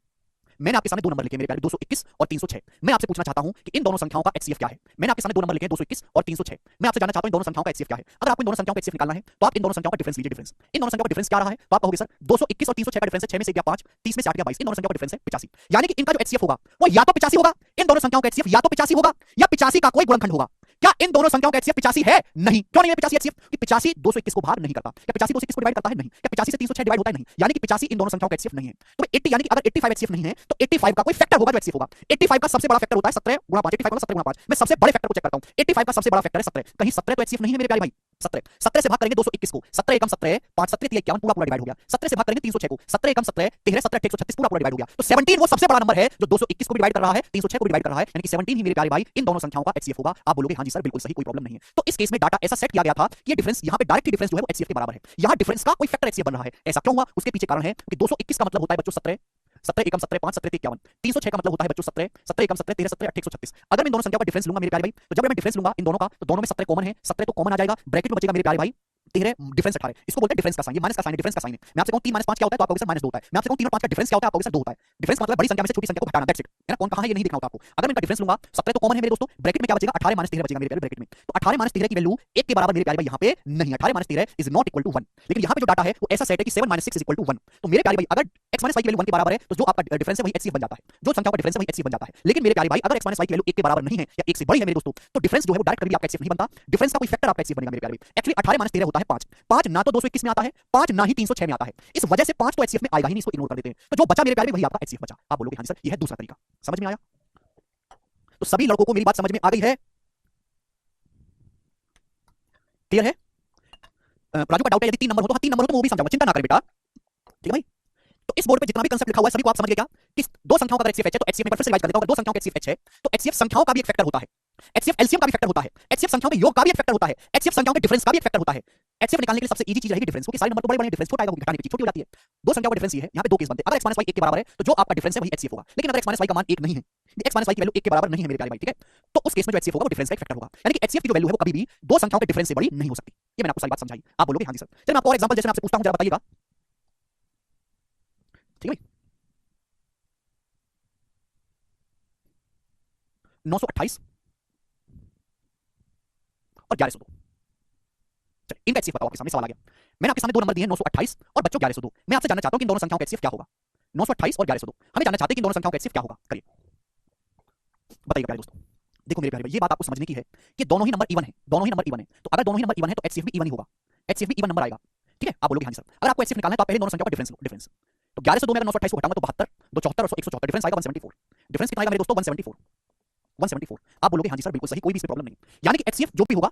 मैंने आपके सामने दो नंबर लिखे मेरे प्यारे 221 और 306। मैं आपसे पूछना चाहता हूं कि इन दोनों संख्याओं का HCF क्या है। मैंने आपके सामने दो नंबर लिखे हैं 221 और 306। मैं आपसे जानना चाहता हूं इन दोनों संख्याओं का HCF क्या है। अगर आपको इन दोनों संख्याओं का HCF निकालना है तो आप इन दोनों संख्याओं का डिफरेंस लीजिए। डिफरेंस इन दोनों संख्याओं का डिफरेंस क्या रहा है तो आप कहोगे सर 221 और 306 का डिफरेंस है 6 में से गया 5, 30 में से 8 गया 22। इन दोनों संख्याओं का डिफरेंस है 85, यानी कि इनका जो HCF होगा वो या तो 85 होगा, इन दोनों संख्याओं का HCF या तो 85 होगा या 85 का कोई गुणनखंड होगा। क्या इन दोनों संख्याओं का HCF 85 है? नहीं। क्यों नहीं है 85 HCF? कि 85 221 को भाग नहीं करता। क्या 85 221 को डिवाइड करता है? नहीं। क्या 85 से 306 डिवाइड होता है? नहीं। यानी कि 85 इन दोनों संख्याओं का HCF नहीं है। तो 80 यानी कि अगर 85 HCF नहीं है तो 85 का कोई फैक्टर होगा जो HCF होगा। 85 का सबसे बड़ा फैक्टर होता है 17 गुणा 5। 85 का 17 गुणा 5। मैं सबसे बड़े फैक्टर को चेक करता हूं। 85 का सबसे बड़ा फैक्टर है 17। कहीं 17 तो HCF नहीं है मेरे प्यारे भाई। 17 से भाग करेंगे 221 को, 17 एकम 17 5 17 51 पूरा डिवाइड हो गया। 17 से भाग करेंगे 306 को, 17 एकम 17 13 17 136 पूरा डिवाइड हो गया। तो 17 वो सबसे बड़ा नंबर है जो 221 को डिवाइड कर रहा है, 306 को डिवाइड कर रहा है, यानी कि 17 ही मेरे प्यारे भाई इन दोनों संख्याओं का HCF होगा। आप बोलोगे हां जी सर बिल्कुल सही, कोई प्रॉब्लम नहीं है। तो इस केस में डाटा ऐसा सेट किया गया था कि ये डिफरेंस यहां पे डायरेक्ट डिफरेंस जो है वो HCF के बराबर है। यहां डिफरेंस का कोई फैक्टर HCF बन रहा है। ऐसा क्यों हुआ? उसके पीछे कारण है कि 221 का मतलब होता है बच्चों 17 17 एकम 17 5 17 51। 306 का मतलब होता है बच्चों 17 17 एकम 17 13 17 136। अगर मैं दोनों संख्याओं का डिफरेंस लूंगा मेरे प्यारे भाई, तो जब मैं डिफरेंस लूंगा इन दोनों का तो दोनों में 17 कॉमन है, 17 तो कॉमन आ जाएगा, ब्रैकेट में बचेगा मेरे प्यारे भाई 13 डिफरेंस 18। इसको बोलते हैं डिफरेंस का साइन, ये माइनस का साइन है, डिफरेंस का साइन है। मैं आपसे कहूं 3 - 5 क्या होता है तो आप कहोगे सर -2 होता है। मैं आपसे कहूं 3 और 5 का डिफरेंस क्या होता है आप कहोगे सर 2 होता है। डिफरेंस का मतलब बड़ी संख्या में से छोटी संख्या को घटाना, दैट्स इट। है ना? कौन कहां है ये नहीं देखना होता आपको। अगर मैं इनका डिफरेंस लूंगा 17 तो कॉमन है मेरे दोस्तों, ब्रैकेट में क्या बचेगा 18 - 13 बचेगा मेरे प्यारे ब्रैकेट में। तो 18 - 13 की वैल्यू 1 के बराबर मेरे प्यारे भाई यहां पे नहीं है। 18 - 13 इज नॉट इक्वल टू 1। लेकिन यहां पे जो डाटा है वो ऐसा सेट है कि 7 - 6 इज इक्वल टू 1। तो मेरे प्यारे भाई अगर x - y की वैल्यू 1 के बराबर है तो जो आपका डिफरेंस है वही HCF बन जाता है, जो संख्याओं का डिफरेंस है वही HCF बन जाता है। लेकिन मेरे प्यारे भाई अगर x - y की वैल्यू 1 के बराबर नहीं है या 1 से बड़ी है मेरे दोस्तों तो डिफरेंस जो है वो डायरेक्ट कभी आपका HCF नहीं बनता, डिफरेंस का कोई फैक्टर आपका HCF बनेगा मेरे प्यारे भाई। एक्चुअली 18 - 13 होता है है 5। 5 ना तो 221 में आता है, 5 ना ही 306 में आता है। इस वजह से 5 तो एचसीएफ में आएगा ही नहीं, इसको इग्नोर कर देते हैं। तो जो बचा मेरे प्यारे वही आपका एचसीएफ बचा। आप बोलोगे हाँ जी सर, यह है दूसरा तरीका। समझ में आया? तो सभी लड़कों को मेरी बात समझ में आ गई है? क्लियर है? राजू का डाउट है यदि 3 नंबर हो तो, हाँ 3 नंबर हो तो मैं वो भी समझाऊंगा, चिंता ना कर बेटा। ठीक है भाई? तो इस बोर्ड पे जितना भी कंसेप्ट लिखा हुआ है सभी को आप समझ गए क्या? कि दो संख्याओं का एचसीएफ है तो एचसीएफ में फिर से रिवाइज कर देता हूं, अगर दो संख्याओं का एचसीएफ एच है तो एचसीएफ संख्याओं का भी एक फैक्टर होता है, एचसीएफ एलसीएम का भी फैक्टर होता है, एचसीएफ संख्याओं के योग का भी एक फैक्टर होता है, एचसीएफ संख्याओं के डिफरेंस का भी एक फैक्टर होता है। एचसीएफ निकालने के लिए सबसे इजी चीज रहेगी डिफरेंस, क्योंकि सारे नंबर तो बड़े बड़े डिफरेंस छोटा आएगा, घटाने की चीज छोटी हो जाती है। दो संख्याओं का डिफरेंस ये है, यहाँ पे दो केस बनते हैं। अगर x - y 1 के बराबर है तो जो आपका डिफरेंस है वही एचसीएफ होगा, लेकिन अगर x - y का मान 1 नहीं है, x - y की वैल्यू 1 के बराबर नहीं है मेरे प्यारे भाई, ठीक है, तो उस केस में जो एचसीएफ होगा वो डिफरेंस का एक फैक्टर होगा। यानी कि एचसीएफ की जो वैल्यू है वो कभी भी दो संख्याओं के डिफरेंस से बड़ी नहीं हो सकती। ये मैंने आपको सारी बात समझाई। आप बोलोगे हाँ जी सर। चलिए मैं आपको और एग्जांपल जैसे मैं आपसे पूछता हूं जरा बताइएगा। ठीक है भाई? 928 और 1102, चलिए इनका एचसीएफ बताओ। आपके सामने सवाल आ गया, मैंने आपके सामने दो नंबर दिए हैं 928 और बच्चों 1102। मैं आपसे जानना चाहता हूं कि इन दोनों संख्याओं का एचसीएफ क्या होगा। 928 और 1102 हमें जानना चाहते हैं कि इन दोनों संख्याओं का एचसीएफ क्या होगा। करिए बताइएगा प्यारे दोस्तों। देखो मेरे प्यारे भाई, ये बात आपको समझने की है कि दोनों ही नंबर इवन है, दोनों ही नंबर इवन है, तो अगर दोनों ही नंबर इवन है तो एचसीएफ भी इवन ही होगा, एचसीएफ भी इवन नंबर आएगा। ठीक है? आप बोलोगे हाँ जी सर। अगर आपको एचसीएफ निकालना है तो आप पहले दोनों संख्याओं का डिफरेंस लो। डिफरेंस तो 1102 में अगर 928 को घटाऊंगा तो 72, 274 और 174, डिफरेंस आएगा 174। डिफरेंस कितना आएगा मेरे दोस्तों? 174। 174। आप बोलोगे हाँ जी सर बिल्कुल सही, कोई भी इसमें प्रॉब्लम नहीं। यानी कि एचसीएफ जो भी होगा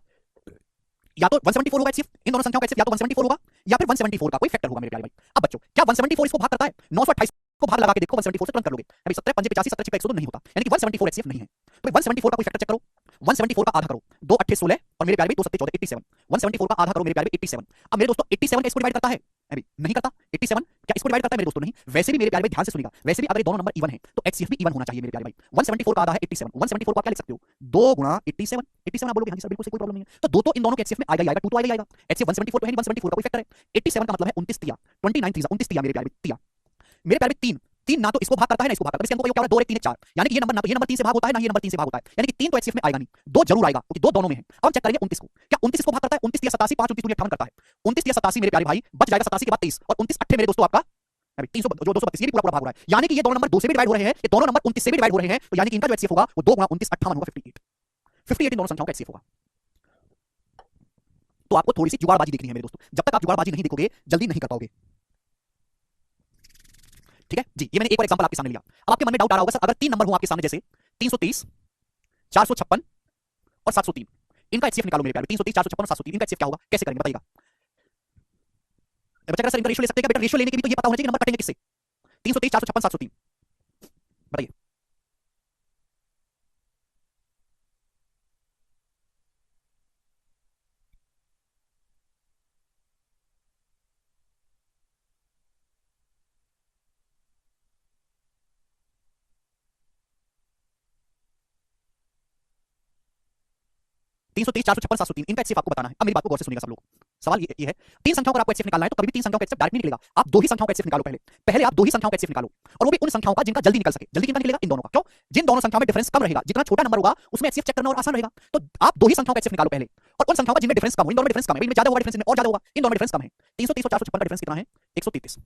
या तो 174 होगा एचसीएफ, इन दोनों संख्याओं का एचसीएफ या तो 174 होगा या फिर 174 का कोई फैक्टर होगा मेरे प्यारे भाई। अब बच्चों क्या 174 इसको भाग करता है? 928 को भाग लगा के देखो, 174 से तुरंत कर लोगे। अभी 17 5 85 17 6 102 नहीं होता, यानी कि 174 एचसीएफ नहीं है। तो 174 का कोई फैक्टर चेक करो, 174 का आधा करो, 2 8 16 और मेरे प्यारे भाई 2 7 14 87। 174 का आधा करो मेरे प्यारे भाई 87। अब मेरे दोस्तों 87 का इसको डिवाइड करता है? अभी नहीं करता। 87 क्या इसको डिवाइड करता है मेरे दोस्तों? नहीं। वैसे भी मेरे प्यारे भाई ध्यान से सुनिएगा, वैसे भी अगर ये दोनों नंबर इवन है तो एचसीएफ भी इवन होना चाहिए मेरे प्यारे भाई। 174 का आधा है 87, 174 को आप क्या लिख सकते हो? 2 गुणा 87। 87 आप बोलोगे हाँ जी सर बिल्कुल सही, कोई प्रॉब्लम नहीं है। तो दो तो इन दोनों के एचसीएफ में आएगा ही आएगा, 2 तो आएगा ही आएगा। एचसीएफ 174 तो है नहीं, 174 का कोई फैक्टर है। 87 का मतलब है 29 तिया, 29 3 29 तिया मेरे प्यारे भाई, तिया। मेरे प्यारे भाई 3 3 ना तो इसको भाग करता है ना इसको भाग करता है, इसके अंदर क्या होगा? 2 और 1 3 1 4, यानी कि ये नंबर ना तो ये नंबर 3 से भाग होता है ना ये नंबर 3 से भाग होता है, यानी कि 3 तो एचसीएफ में आएगा नहीं, 2 जरूर आएगा क्योंकि 2 दोनों में है। अब हम चेक करेंगे 29 को, क्या 29 को भाग करता है? 29 3 87, 5 29 दूनी 58 करता है। 29 3 87 मेरे प्यारे भाई बच जाएगा 87 के बाद 23 और 29 8 मेरे दोस्तों आपका 300 जो 232, ये भी पूरा पूरा भाग हो रहा है, यानी कि ये दोनों नंबर 2 से भी डिवाइड हो रहे हैं, ये दोनों नंबर 29 से भी डिवाइड हो रहे हैं, तो यानी कि इनका जो एचसीएफ होगा वो 2 गुणा 29 58 होगा, 58। 58 इन दोनों संख्याओं का एचसीएफ होगा। तो आपको थोड़ी सी जुगाड़बाजी देखनी है मेरे दोस्तों, जब तक आप जुगाड़बाजी नहीं देखोगे जल्दी नहीं कर पाओगे। ठीक है जी? ये मैंने एक और एग्जांपल आपके सामने लिया। अब आपके मन में डाउट आ रहा होगा सर अगर 3 नंबर हो आपके सामने जैसे 330 456 और 703, इनका एचसीएफ निकालो मेरे प्यारे। 330 456 और 703 इनका एचसीएफ क्या होगा? कैसे करेंगे बताइएगा? बच्चा सर इनका रेशियो ले सकते हैं क्या? बेटा रेशियो लेने के भी तो ये पता होना चाहिए कि नंबर कटेंगे किससे। 330 456 703 बताइए। तीन सौ तीस 456 703 इनका एचसीएफ आपको बताना है। अब मेरी बात को गौर से सुनिएगा सब लोग। सवाल ये है, तीन संख्याओं का आपको एचसीएफ निकालना है तो कभी भी तीन संख्याओं का एचसीएफ डायरेक्ट नहीं निकलेगा, आप दो ही संख्याओं का एचसीएफ निकालो। पहले पहले आप दो ही संख्याओं का एचसीएफ निकालो, और वो भी उन संख्याओं का जिनका जल्दी निकल सके। जल्दी किनका निकलेगा? इन दोनों का। क्यों? जिन दोनों संख्याओं में डिफरेंस कम रहेगा, जितना छोटा नंबर होगा उसमें एचसीएफ चेक करना और आसान रहेगा। तो आप दो ही संख्याओं का एचसीएफ निकालो पहले, और उन संख्याओं का जिनमें डिफरेंस कम हो, इन दोनों में डिफरेंस कम है, इनमें ज्यादा होगा डिफरेंस, इनमें और ज्यादा होगा, इन दोनों में डिफरेंस कम है। 330 और 456 का डिफरेंस कितना है? 133।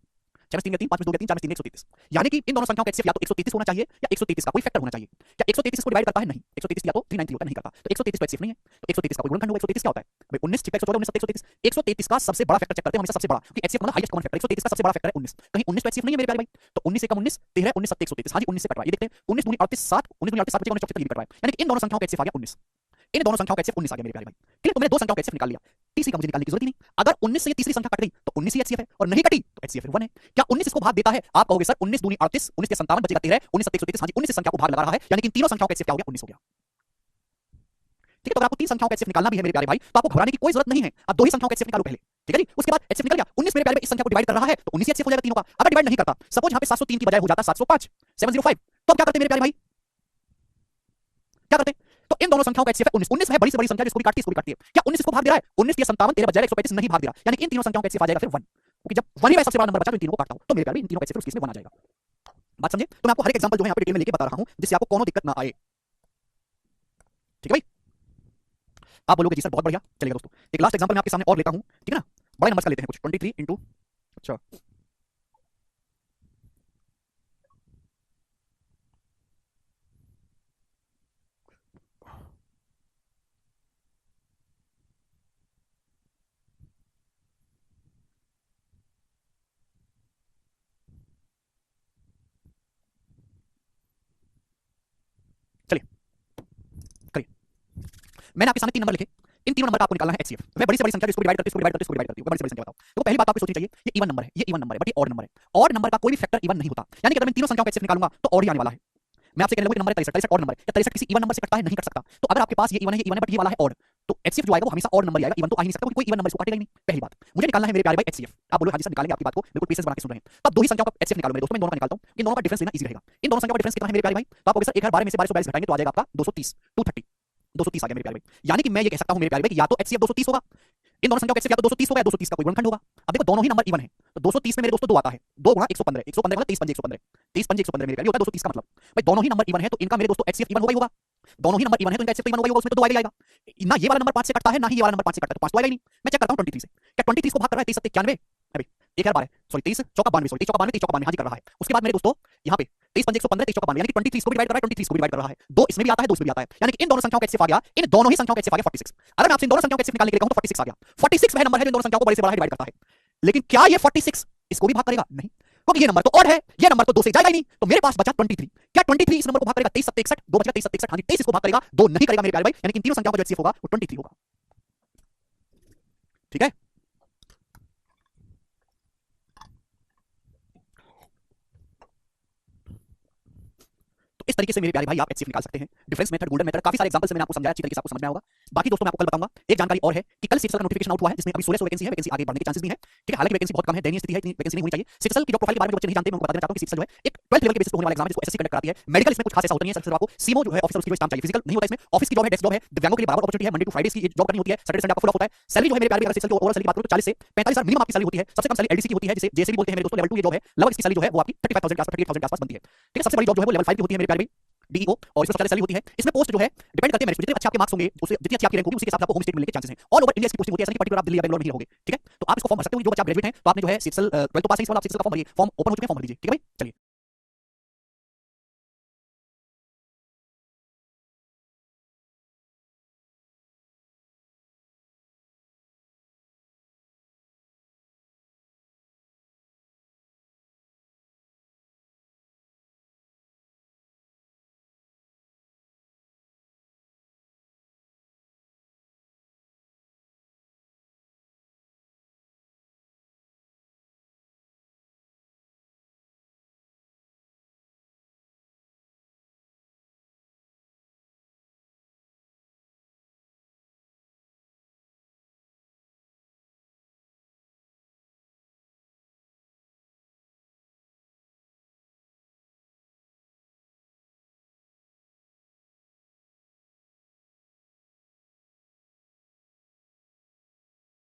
4 3 3 5 2 3 4 3 133, यानी कि इन दोनों संख्याओं का एचसीएफ या तो 133 होना चाहिए या 133 का कोई फैक्टर होना चाहिए। क्या 133 को डिवाइड करता है? नहीं। 133 या तो 393 होता है, नहीं करता। तो 133 तो एचसीएफ नहीं है, तो 133 का कोई गुणनखंड होगा। 133 क्या होता है भाई? 19 ठीक है, 114 19 133। 133 का सबसे बड़ा फैक्टर चेक करते हैं हमेशा, सबसे बड़ा, क्योंकि एचसीएफ मतलब हाईएस्ट कॉमन फैक्टर। 133 का सबसे बड़ा फैक्टर है 19, कहीं 19 तो एचसीएफ नहीं है मेरे प्यारे भाई। तो 19 से कम 19 13 19 7 133, हां जी 19 से कट रहा है। ये देखते हैं 19 दूनी 38 7, 19 दूनी 38 7 बचे 19 चौके 3 कट रहा है, यानी कि इन दोनों संख्याओं का एचसीएफ आ गया 19। इन दोनों संख्याओं का एचसीएफ 19 आ गया मेरे प्यारे भाई। ठीक है? तो मैंने दो संख्याओं का एचसीएफ निकाल लिया, तीसरी का मुझे निकालने की जरूरत ही नहीं। अगर 19 से ये तीसरी संख्या कट गई तो 19 ही एचसीएफ है, और नहीं कटी तो एचसीएफ 1 है। क्या 19 इसको भाग देता है? आप कहोगे सर 19 दूनी 38, 19 के 57 बचेगा 13, 19 7 133, हां जी 19 इस संख्या को भाग लगा रहा है, यानी कि इन तीनों संख्याओं का एचसीएफ क्या हो गया? 19 हो गया। ठीक है? तो अगर आपको तीन संख्याओं का एचसीएफ निकालना भी है मेरे प्यारे भाई तो आपको घबराने की कोई जरूरत नहीं है, आप दो ही संख्याओं का एचसीएफ निकालो पहले। ठीक है जी? उसके बाद एचसीएफ निकल गया 19 मेरे प्यारे भाई, इस संख्या को डिवाइड कर रहा है तो 19 ही एचसीएफ हो जाएगा तीनों का। अगर डिवाइड नहीं करता, सपोज यहां पे 703 की बजाय हो जाता 705 705, तो आप क्या करते मेरे प्यारे भाई? क्या करते? तो इन दोनों संख्याओं का एचसीएफ है 19। 19 है बड़ी से बड़ी संख्या, जिसको भी काटती है इसको भी काटती है। क्या 19 इसको भाग दे रहा है? 19 के 57 13 बच जाएगा 135 नहीं भाग दे रहा, यानी कि इन तीनों संख्याओं का एचसीएफ आ जाएगा फिर 1, क्योंकि जब 1 ही सबसे बड़ा नंबर बचा तो इन तीनों को काटता हूं, तो मेरे प्यारे इन तीनों का एचसीएफ उस केस में 1 आ जाएगा। बात समझे? तो मैं आपको हर एक एग्जांपल जो है यहां पे डिटेल में लेके बता रहा हूं, जिससे आपको कोनो दिक्कत ना आए। ठीक है भाई? आप बोलोगे जी सर बहुत बढ़िया, चलेगा दोस्तों। एक लास्ट एग्जांपल मैं आपके सामने और लेता हूं, ठीक है ना? बड़े नंबर का लेते हैं कुछ 23 इंटू, अच्छा मैंने आपके सामने 3 नंबर लिखे, इन तीनों नंबर का आपको निकालना है एचसीएफ। मैं बड़ी से बड़ी संख्या जिसको डिवाइड करती हूं, बड़ी से बड़ी संख्या बताओ। देखो पहली बात आपको सोचनी चाहिए, ये इवन नंबर है, ये इवन नंबर है, बट ये ऑड नंबर है। ऑड नंबर का कोई भी फैक्टर इवन नहीं होता, यानी कि अगर मैं तीनों संख्याओं का एचसीएफ निकालूंगा तो ऑड ही आने वाला है। मैं आपसे कहने लगा नंबर है 63, 63 ऑड नंबर है, क्या 63 किसी इवन नंबर से कटता है? नहीं कट सकता। तो अगर आपके पास ये इवन है, बट ये वाला है ऑड, तो एचसीएफ जो आएगा वो हमेशा ऑड नंबर ही आएगा, इवन तो आ ही नहीं सकता, क्योंकि कोई इवन नंबर इसको काटेगा ही नहीं। पहली बात मुझे निकालना है मेरे प्यारे भाई एचसीएफ। आप बोलो हां जी सर निकालेंगे, आपकी बात को बिल्कुल पेशेंस बना के सुन रहे हैं। तो आप दो ही संख्याओं का एचसीएफ निकालो मेरे दोस्तों, मैं दोनों का निकालता हूं, इन दोनों का डिफरेंस लेना इजी रहेगा। इन दोनों संख्याओं का डिफरेंस कितना है मेरे प्यारे भाई? तो आप कहोगे सर 1 12 में से 1242 घटाएंगे तो आ जाएगा आपका 230, 230, 230 आ गया मेरे प्यारे भाई। यानी कि मैं ये कह सकता हूं मेरे प्यारे भाई कि या तो एचसीएफ 230 होगा, इन दोनों संख्याओं का एचसीएफ या तो 230 होगा या 230 का कोई गुणनखंड होगा। अब देखो दोनों ही नंबर इवन है, तो 230 में मेरे दोस्तों 2 आता है, 2 गुणा 115, 115 मतलब 30 पंजे 115, 30 पंजे 115 मेरे प्यारे होता है 230 का मतलब। भाई दोनों ही नंबर इवन है तो इनका मेरे दोस्तों एचसीएफ इवन होगा ही होगा। दोनों ही नंबर इवन है तो इनका एचसीएफ इवन होगा ही होगा, उसमें तो 2 आएगा ही आएगा। ना ये वाला नंबर 5 से कटता है, ना ही ये वाला नंबर 5 से कटता है, तो 5 तो आएगा ही नहीं। मैं चेक करता हूं 23 से, क्या 23 को भाग कर रहा है 23 7 91? अभी 1 12 सॉरी 23 चौका 92, सॉरी 23 चौका 92, 23 चौका 92 हां जी कर रहा है। उसके बाद मेरे दोस्तों यहां पे 23 पंजे 115, 23 चौका 92 यानी कि 23 को भी डिवाइड कर रहा है, 23 को भी डिवाइड कर रहा है। 2 इसमें भी आता है, 2 इसमें भी आता है, यानी कि इन दोनों संख्याओं का एचसीएफ आ गया, इन दोनों ही संख्याओं का एचसीएफ आ गया 46। अगर मैं आपसे इन दोनों संख्याओं का एचसीएफ निकालने के लिए कहूं तो 46 आ गया। 46 वह नंबर है जो इन दोनों संख्याओं को बड़े से बड़ा डिवाइड करता है। लेकिन क्या ये 46 इसको भी भाग करेगा? नहीं, क्योंकि ये नंबर तो ऑड है, ये नंबर तो 2 से जाएगा ही नहीं। तो मेरे पास बचा 23। क्या 23 इस नंबर को भाग करेगा? 23 7 61, 2 बचेगा 23 7 61, हां जी 23 इसको भाग करेगा, 2 नहीं करेगा मेरे प्यारे भाई, यानी कि इन तीनों संख्याओं का जो एचसीएफ होगा वो 23 होगा। ठीक है, तो इस तरीके से मेरे प्यारे भाई आप एचसीएफ निकाल सकते हैं। डिफरेंस मेथड, गोल्डन मेथड, काफी सारे एग्जांपल से मैंने आपको समझाया, अच्छी तरीके से आपको समझ में आएगा। बाकी दोस्तों मैं आपको कल बताऊंगा। एक जानकारी और है कि कल सिक्सल का नोटिफिकेशन आउट हुआ है, जिसमें अभी 1600 वैकेंसी है, वैकेंसी आगे बढ़ने के चांसेस भी है। ठीक है, हालांकि वैकेंसी बहुत कम है, दयनीय स्थिति है, इतनी वैकेंसी नहीं होनी चाहिए। सिक्सल की जॉब प्रोफाइल के बारे में जो बच्चे नहीं जानते, मैं उनको बता देना चाहता हूं कि सिक्सल जो है एक 12th लेवल के बेसिस पे होने वाला एग्जाम है, जिसको एसएससी कंडक्ट कराती है। मेडिकल इसमें कुछ खास ऐसा होता नहीं है, सिर्फ आपको सीमो जो है ऑफिसर उसकी जो स्टाम्प चाहिए, फिजिकल नहीं होता इसमें। ऑफिस की जॉब है, डेस्क जॉब है, दिव्यांगों के लिए बराबर अपॉर्चुनिटी है, मंडे टू फ्राइडे की जॉब करनी होती है, सैटरडे संडे आपका फुल ऑफ होता है। सैलरी जो है मेरे प्यारे, अगर सिक्सल की ओवरऑल सैलरी बात करूं तो 40 से 45,000 मिनिमम आपकी सैलरी होती है। सबसे कम सैलरी एलडीसी की होती है, जिसे जेसी भी बोलते हैं मेरे दोस्तों। लेवल 2 ये जॉब है, लगभग इसकी सैलरी जो है वो आपकी 35,000 के आसपास, 38,000 के आसपास बनती है। ठीक है, सबसे बड़ी जॉब जो है वो लेवल 5 की होती है मेरे प्यारे, डीईओ, और इसमें सबसे ज्यादा सैलरी होती है। इसमें पोस्ट जो है डिपेंड करती है मेरिट पे, जितने अच्छे आपके मार्क्स होंगे, उससे जितनी अच्छी आपकी रैंक होगी, उसी के हिसाब से आपको होम स्टेट मिलने के चांसेस हैं। ऑल ओवर इंडिया की पोस्टिंग होती है, ऐसा नहीं पर्टिकुलर आप दिल्ली या बेंगलोर में ही रहोगे। ठीक है, तो आप इसको फॉर्म भर सकते हो। जो बच्चा ग्रेजुएट है तो आपने जो है सिक्सल 12 तो पास है, इस वाला आप सिक्सल का फॉर्म भरिए, फॉर्म ओपन हो चुके हैं, फॉर्म भर लीजिए। ठीक है भाई, चलिए।